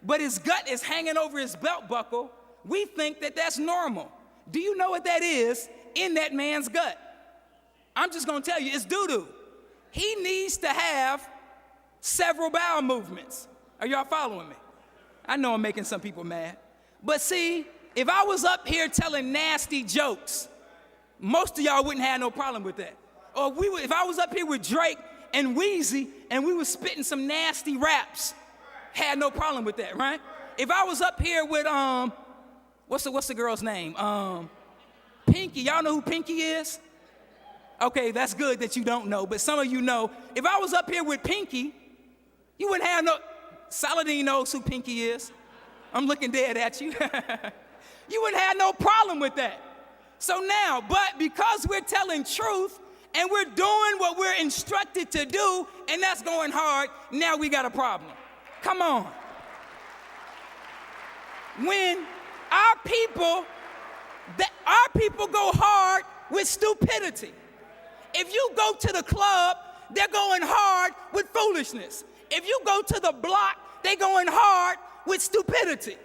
But his gut is hanging over his belt buckle, we think that that's normal. Do you know what that is in that man's gut? I'm just gonna tell you, it's doo-doo. He needs to have several bowel movements. Are y'all following me? I know I'm making some people mad. But see, if I was up here telling nasty jokes, most of y'all wouldn't have no problem with that. Or if I was up here with Drake and Weezy and we were spitting some nasty raps, had no problem with that, right? If I was up here with, what's the girl's name? Pinky. Y'all know who Pinky is? Okay, that's good that you don't know, but some of you know. If I was up here with Pinky, you wouldn't have no, Saladin knows who Pinky is. I'm looking dead at you. You wouldn't have no problem with that. So now, but because we're telling truth and we're doing what we're instructed to do, and that's going hard, now we got a problem. Come on. When our people go hard with stupidity. If you go to the club, they're going hard with foolishness. If you go to the block, they're going hard with stupidity.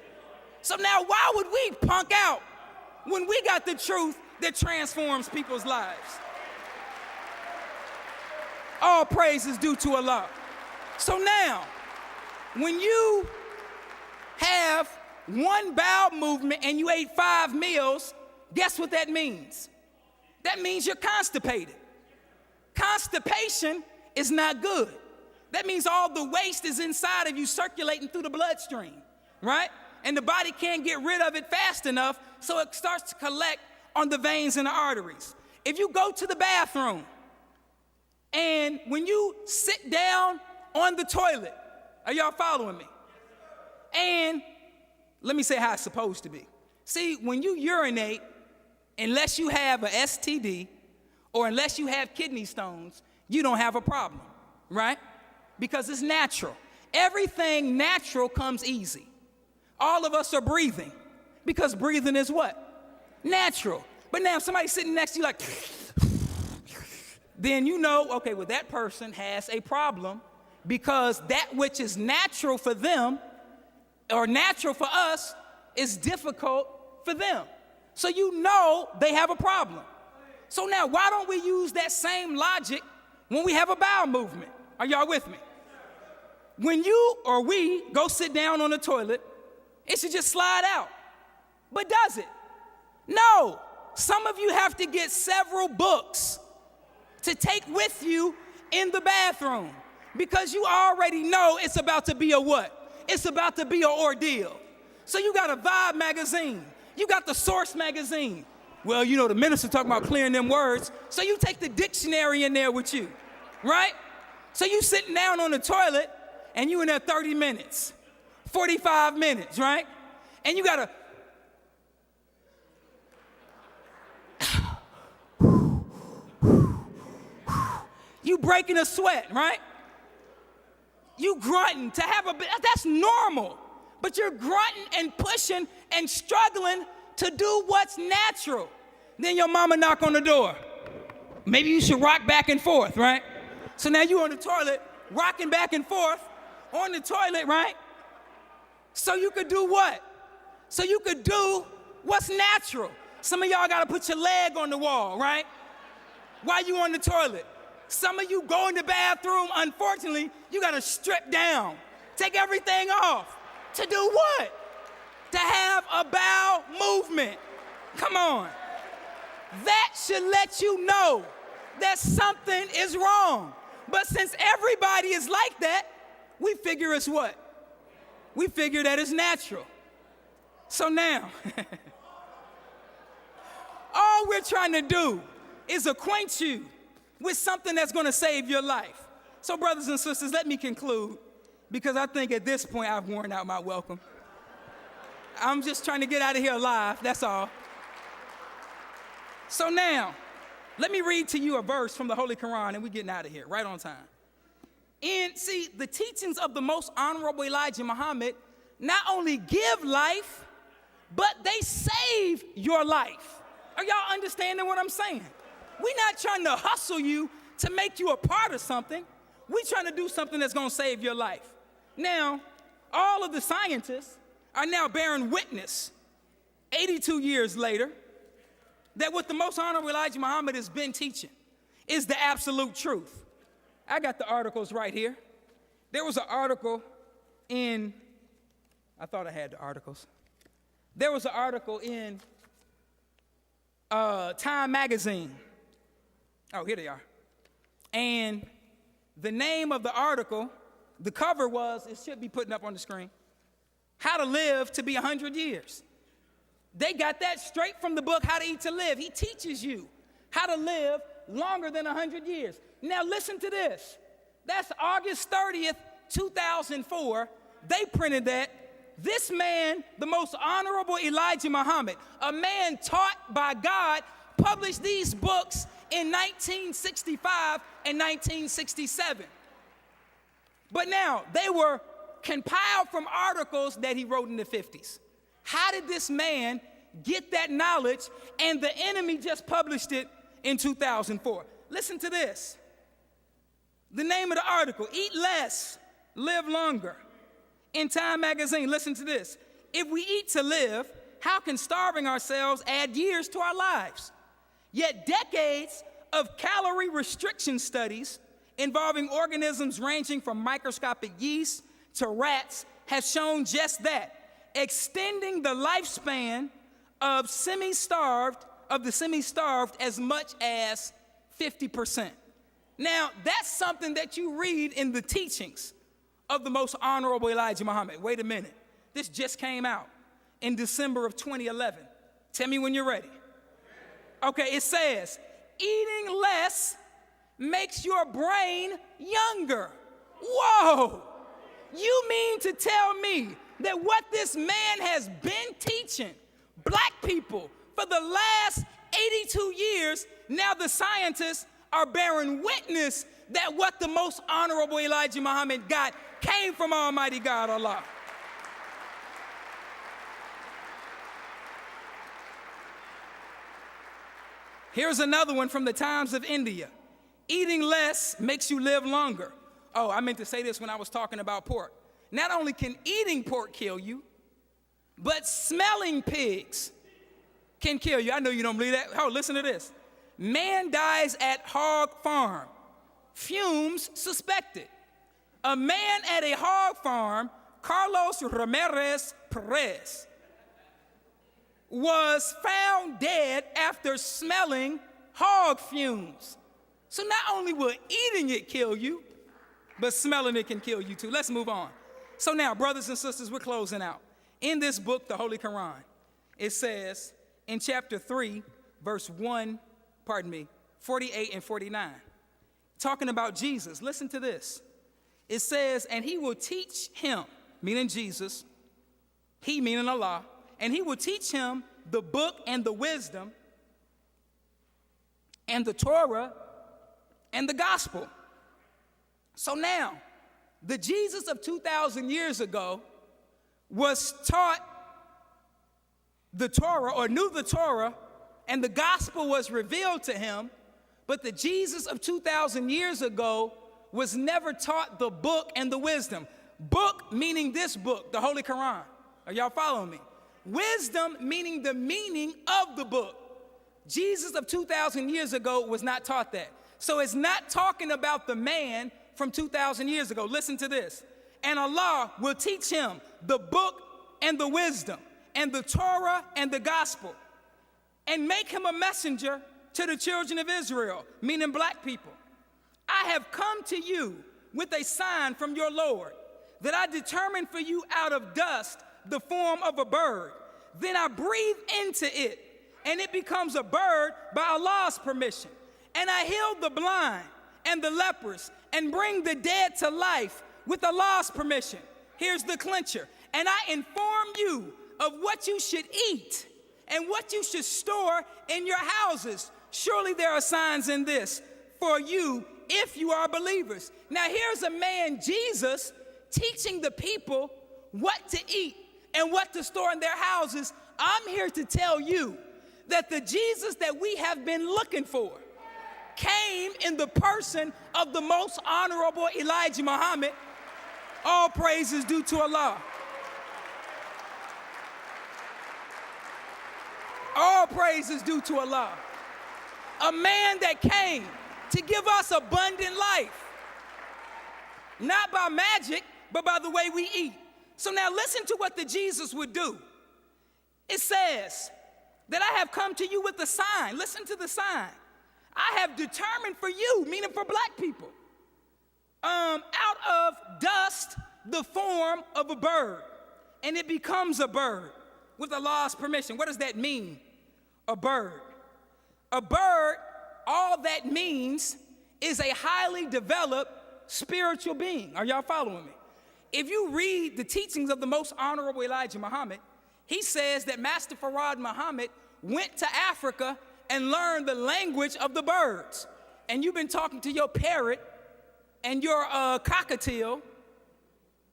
So now why would we punk out when we got the truth that transforms people's lives? All praise is due to Allah. So now, when you have one bowel movement and you ate 5 meals, guess what that means? That means you're constipated. Constipation is not good. That means all the waste is inside of you circulating through the bloodstream, right? And the body can't get rid of it fast enough, so it starts to collect on the veins and the arteries. If you go to the bathroom and when you sit down on the toilet, are y'all following me? And let me say how it's supposed to be. See, when you urinate, unless you have a STD or unless you have kidney stones, you don't have a problem, right? Because it's natural. Everything natural comes easy. All of us are breathing because breathing is what? Natural. But now if somebody's sitting next to you like, then you know, okay, well, that person has a problem because that which is natural for them or natural for us is difficult for them. So you know they have a problem. So now why don't we use that same logic when we have a bowel movement? Are y'all with me? When you or we go sit down on the toilet, it should just slide out. But does it? No. Some of you have to get several books to take with you in the bathroom because you already know it's about to be a what? It's about to be an ordeal. So you got a Vibe magazine. You got the Source magazine. Well, you know, the minister talking about clearing them words. So you take the dictionary in there with you, right? So you sitting down on the toilet and you in there 30 minutes, 45 minutes, right? And you got you breaking a sweat, right? You grunting to have that's normal. But you're grunting and pushing and struggling to do what's natural. Then your mama knock on the door. Maybe you should rock back and forth, right? So now you on the toilet, rocking back and forth on the toilet, right? So you could do what? So you could do what's natural. Some of y'all gotta put your leg on the wall, right? While you on the toilet. Some of you go in the bathroom, unfortunately, you gotta strip down. Take everything off. To do what? To have a bowel movement. Come on. That should let you know that something is wrong. But since everybody is like that, we figure it's what? We figure that it's natural. So now, all we're trying to do is acquaint you with something that's going to save your life. So brothers and sisters, let me conclude, because I think at this point I've worn out my welcome. I'm just trying to get out of here alive, that's all. So now, let me read to you a verse from the Holy Quran and we're getting out of here, right on time. And see, the teachings of the most honorable Elijah Muhammad not only give life, but they save your life. Are y'all understanding what I'm saying? We're not trying to hustle you to make you a part of something. We're trying to do something that's going to save your life. Now, all of the scientists are now bearing witness, 82 years later, that what the most honorable Elijah Muhammad has been teaching is the absolute truth. I got the articles right here. There was an article in, I thought I had the articles. There was an article in Time magazine. Oh, here they are. And the name of the article, the cover was, it should be putting up on the screen, How to Live to Be 100 Years. They got that straight from the book, How to Eat to Live. He teaches you how to live longer than 100 years. Now listen to this. That's August 30th, 2004. They printed that. This man, the most honorable Elijah Muhammad, a man taught by God, published these books in 1965 and 1967. But now, they were compiled from articles that he wrote in the 50s. How did this man get that knowledge and the enemy just published it in 2004? Listen to this. The name of the article, Eat Less, Live Longer. In Time magazine, listen to this. If we eat to live, how can starving ourselves add years to our lives? Yet decades of calorie restriction studies involving organisms ranging from microscopic yeast to rats have shown just that. extending the lifespan of the semi-starved as much as 50%. Now, that's something that you read in the teachings of the most honorable Elijah Muhammad. Wait a minute. This just came out in December of 2011. Tell me when you're ready. Okay, it says, eating less makes your brain younger. Whoa! You mean to tell me that what this man has been teaching black people for the last 82 years, now the scientists are bearing witness that what the most honorable Elijah Muhammad got came from Almighty God, Allah. Here's another one from the Times of India. Eating less makes you live longer. Oh, I meant to say this when I was talking about pork. Not only can eating pork kill you, but smelling pigs can kill you. I know you don't believe that. Oh, listen to this. Man dies at hog farm. Fumes suspected. A man at a hog farm, Carlos Ramirez Perez, was found dead after smelling hog fumes. So not only will eating it kill you, but smelling it can kill you too. Let's move on. So now, brothers and sisters, we're closing out. In this book, the Holy Quran, it says in chapter 3, verse 48 and 49, talking about Jesus. Listen to this. It says, and he will teach him, meaning Jesus, he meaning Allah, and he will teach him the book and the wisdom and the Torah and the gospel. So now, the Jesus of 2,000 years ago was taught the Torah or knew the Torah, and the gospel was revealed to him, but the Jesus of 2,000 years ago was never taught the book and the wisdom. Book meaning this book, the Holy Quran. Are y'all following me? Wisdom meaning the meaning of the book. Jesus of 2,000 years ago was not taught that. So it's not talking about the man from 2,000 years ago. Listen to this. And Allah will teach him the book and the wisdom and the Torah and the gospel, and make him a messenger to the children of Israel, meaning black people. I have come to you with a sign from your Lord, that I determined for you out of dust the form of a bird. Then I breathe into it, and it becomes a bird by Allah's permission. And I heal the blind and the lepers and bring the dead to life with Allah's permission. Here's the clincher. And I inform you of what you should eat and what you should store in your houses. Surely there are signs in this for you if you are believers. Now here's a man, Jesus, teaching the people what to eat and what to store in their houses. I'm here to tell you that the Jesus that we have been looking for came in the person of the most honorable Elijah Muhammad. All praise is due to Allah. All praise is due to Allah. A man that came to give us abundant life. Not by magic, but by the way we eat. So now listen to what the Jesus would do. It says that I have come to you with a sign. Listen to the sign. I have determined for you, meaning for black people, out of dust the form of a bird, and it becomes a bird with Allah's permission. What does that mean? A bird. A bird, all that means is a highly developed spiritual being. Are y'all following me? If you read the teachings of the most honorable Elijah Muhammad, he says that Master Farad Muhammad went to Africa and learned the language of the birds. And you've been talking to your parrot and your cockatiel,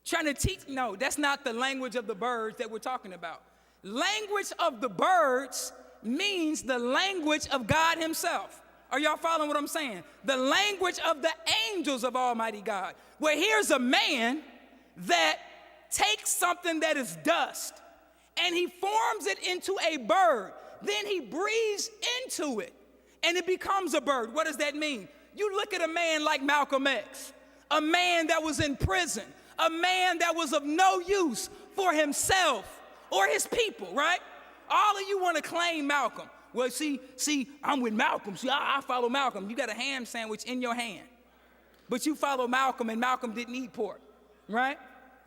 trying to teach. No, that's not the language of the birds that we're talking about. Language of the birds means the language of God himself. Are y'all following what I'm saying? The language of the angels of Almighty God. Where here's a man that takes something that is dust and he forms it into a bird. Then he breathes into it and it becomes a bird. What does that mean? You look at a man like Malcolm X, a man that was in prison, a man that was of no use for himself or his people, right? All of you want to claim Malcolm. Well, see, I'm with Malcolm. See, I follow Malcolm. You got a ham sandwich in your hand. But you follow Malcolm, and Malcolm didn't eat pork, right?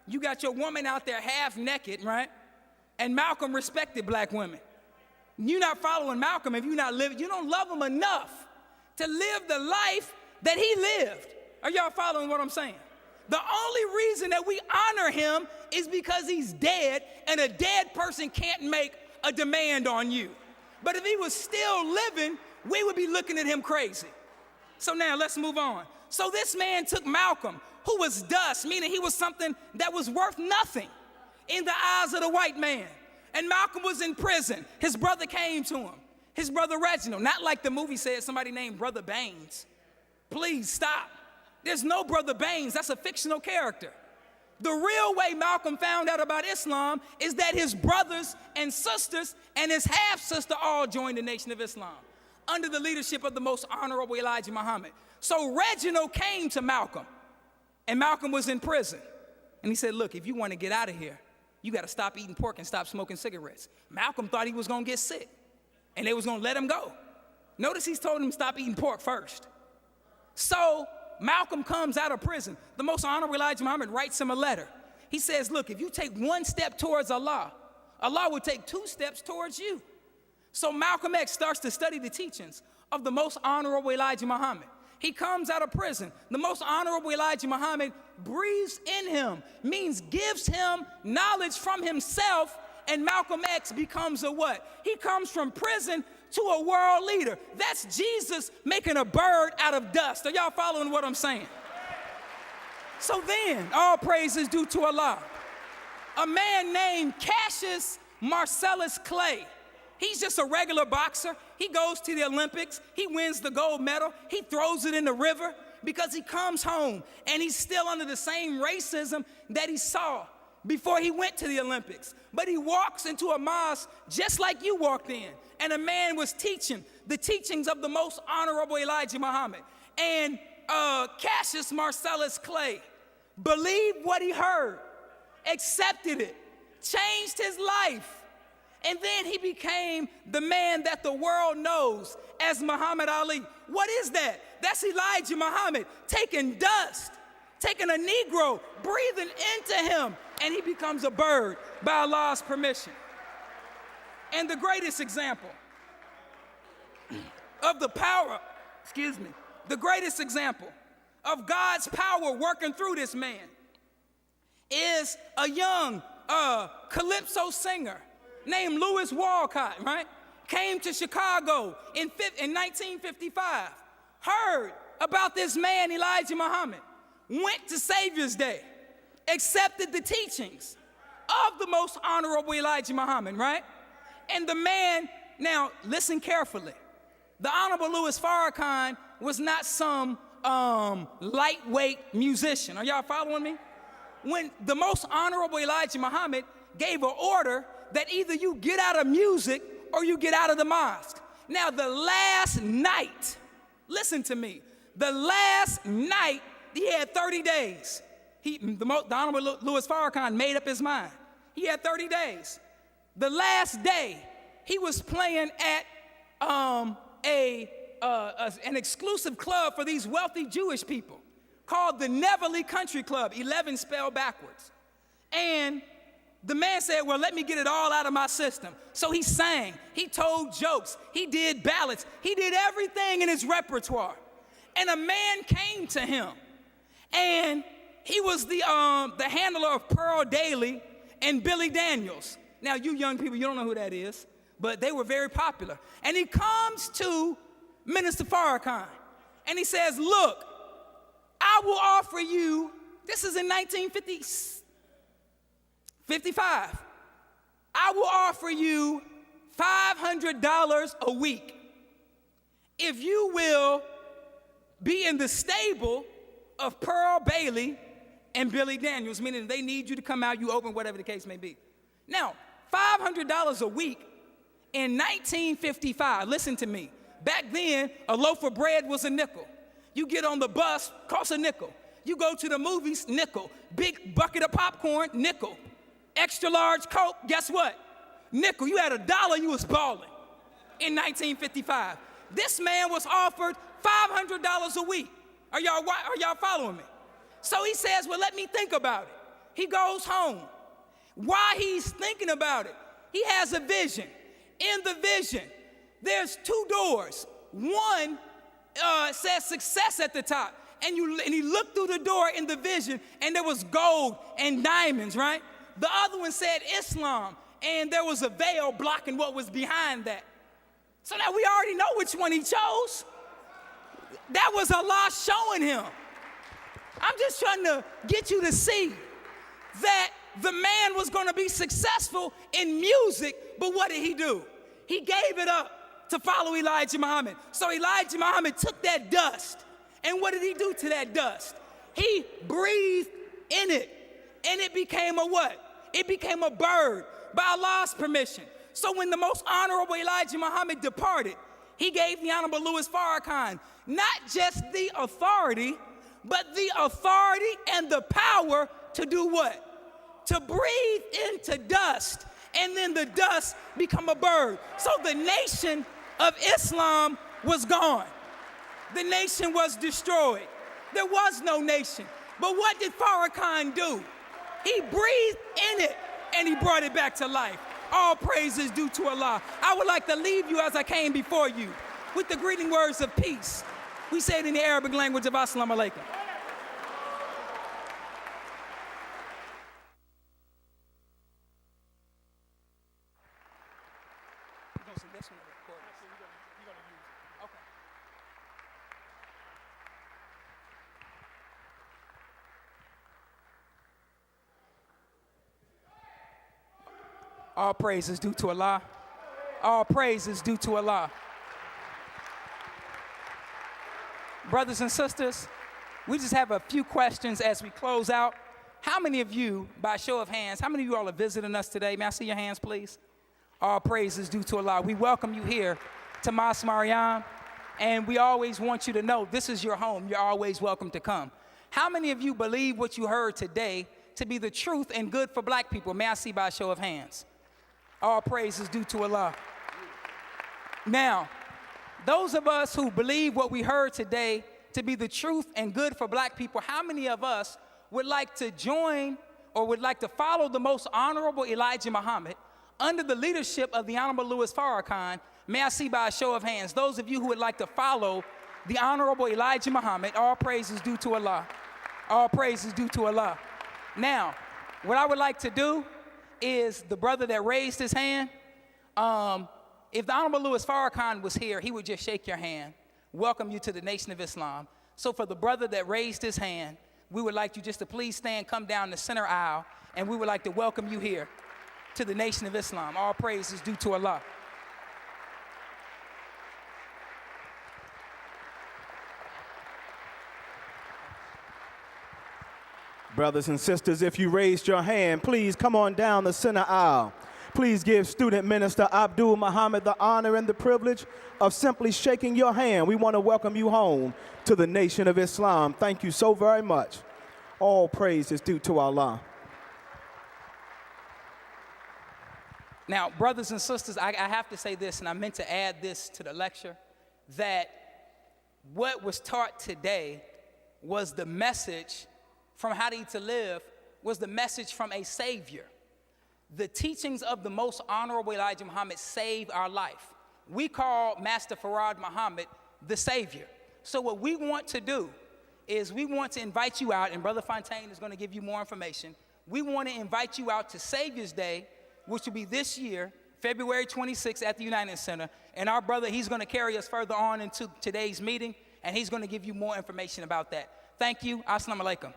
You got your woman out there half naked, right? And Malcolm respected black women. You're not following Malcolm if you're not living. You don't love him enough to live the life that he lived. Are y'all following what I'm saying? The only reason that we honor him is because he's dead, and a dead person can't make a demand on you. But if he was still living, we would be looking at him crazy. So now let's move on. So this man took Malcolm, who was dust, meaning he was something that was worth nothing in the eyes of the white man. And Malcolm was in prison. His brother came to him, his brother Reginald, not like the movie said, somebody named Brother Baines. Please stop. There's no Brother Baines. That's a fictional character. The real way Malcolm found out about Islam is that his brothers and sisters and his half-sister all joined the Nation of Islam under the leadership of the most honorable Elijah Muhammad. So Reginald came to Malcolm, and Malcolm was in prison. And he said, look, if you want to get out of here, you got to stop eating pork and stop smoking cigarettes. Malcolm thought he was going to get sick, and they was going to let him go. Notice he's told him to stop eating pork first. So Malcolm comes out of prison. The most honorable Elijah Muhammad writes him a letter. He says, look, if you take one step towards Allah, Allah will take 2 steps towards you. So Malcolm X starts to study the teachings of the most honorable Elijah Muhammad. He comes out of prison. The most honorable Elijah Muhammad breathes in him, means gives him knowledge from himself, and Malcolm X becomes a what? He comes from prison to a world leader. That's Jesus making a bird out of dust. Are y'all following what I'm saying? So then, all praise is due to Allah. A man named Cassius Marcellus Clay. He's just a regular boxer. He goes to the Olympics. He wins the gold medal. He throws it in the river because he comes home and he's still under the same racism that he saw before he went to the Olympics. But he walks into a mosque just like you walked in, and a man was teaching the teachings of the most honorable Elijah Muhammad. And Cassius Marcellus Clay believed what he heard, accepted it, changed his life. And then he became the man that the world knows as Muhammad Ali. What is that? That's Elijah Muhammad taking dust, taking a Negro, breathing into him, and he becomes a bird by Allah's permission. And the greatest example of the power, the greatest example of God's power working through this man is a young calypso singer named Louis Walcott, right? Came to Chicago in 1955, heard about this man, Elijah Muhammad, went to Savior's Day, accepted the teachings of the most honorable Elijah Muhammad, right? And the man, now listen carefully, the Honorable Louis-Farrakhan was not some lightweight musician. Are y'all following me? When the most honorable Elijah Muhammad gave an order that either you get out of music or you get out of the mosque. Now, the last night, listen to me, the last night he had 30 days. The Honorable Louis Farrakhan made up his mind. He had 30 days. The last day, he was playing at an exclusive club for these wealthy Jewish people called the Neverly Country Club, 11 spelled backwards. And the man said, well, let me get it all out of my system. So he sang, he told jokes, he did ballads, he did everything in his repertoire. And a man came to him, and he was the handler of Pearl Daly and Billy Daniels. Now, you young people, you don't know who that is, but they were very popular. And he comes to Minister Farrakhan, and he says, look, I will offer you, this is in 1955, I will offer you $500 a week if you will be in the stable of Pearl Bailey and Billy Daniels, meaning they need you to come out, you open, whatever the case may be. Now, $500 a week in 1955, listen to me. Back then, a loaf of bread was a nickel. You get on the bus, costs a nickel. You go to the movies, nickel. Big bucket of popcorn, nickel. Extra large Coke, guess what? Nickel, you had $1, you was balling in 1955. This man was offered $500 a week. Are y'all following me? So he says, well, let me think about it. He goes home. While he's thinking about it, he has a vision. In the vision, there's 2 doors. One says success at the top. And he looked through the door in the vision, and there was gold and diamonds, right? The other one said Islam, and there was a veil blocking what was behind that. So now we already know which one he chose. That was Allah showing him. I'm just trying to get you to see that the man was going to be successful in music, but what did he do? He gave it up to follow Elijah Muhammad. So Elijah Muhammad took that dust, and what did he do to that dust? He breathed in it, and it became a what? It became a bird by Allah's permission. So when the most honorable Elijah Muhammad departed, he gave the Honorable Louis-Farrakhan not just the authority, but the authority and the power to do what? To breathe into dust, and then the dust become a bird. So the nation of Islam was gone. The nation was destroyed. There was no nation. But what did Farrakhan do? He breathed in it, and he brought it back to life. All praise is due to Allah. I would like to leave you as I came before you with the greeting words of peace. We say it in the Arabic language of Assalamu alaikum. All praise is due to Allah. All praise is due to Allah. Brothers and sisters, we just have a few questions as we close out. How many of you, by show of hands, how many of you all are visiting us today? May I see your hands, please? All praise is due to Allah. We welcome you here to Mas Mariam, and we always want you to know this is your home. You're always welcome to come. How many of you believe what you heard today to be the truth and good for black people? May I see by show of hands? All praise is due to Allah. Now, those of us who believe what we heard today to be the truth and good for black people, how many of us would like to join or would like to follow the most honorable Elijah Muhammad under the leadership of the Honorable Louis Farrakhan? May I see by a show of hands, those of you who would like to follow the Honorable Elijah Muhammad? All praise is due to Allah. All praise is due to Allah. Now, what I would like to do is the brother that raised his hand, if the Honorable Louis Farrakhan was here, he would just shake your hand, welcome you to the Nation of Islam. So for the brother that raised his hand, we would like you just to please stand, come down the center aisle, and we would like to welcome you here to the Nation of Islam. All praise is due to Allah. Brothers and sisters, if you raised your hand, please come on down the center aisle. Please give student minister Abdul Muhammad the honor and the privilege of simply shaking your hand. We want to welcome you home to the Nation of Islam. Thank you so very much. All praise is due to Allah. Now, brothers and sisters, I have to say this, and I meant to add this to the lecture, that what was taught today was the message from How to Eat to Live, was the message from a Savior. The teachings of the most honorable Elijah Muhammad saved our life. We call Master Farad Muhammad the Savior. So what we want to do is we want to invite you out, and Brother Fontaine is going to give you more information. We want to invite you out to Savior's Day, which will be this year, February 26th at the United Center. And our brother, he's going to carry us further on into today's meeting, and he's going to give you more information about that. Thank you. Assalamu alaikum.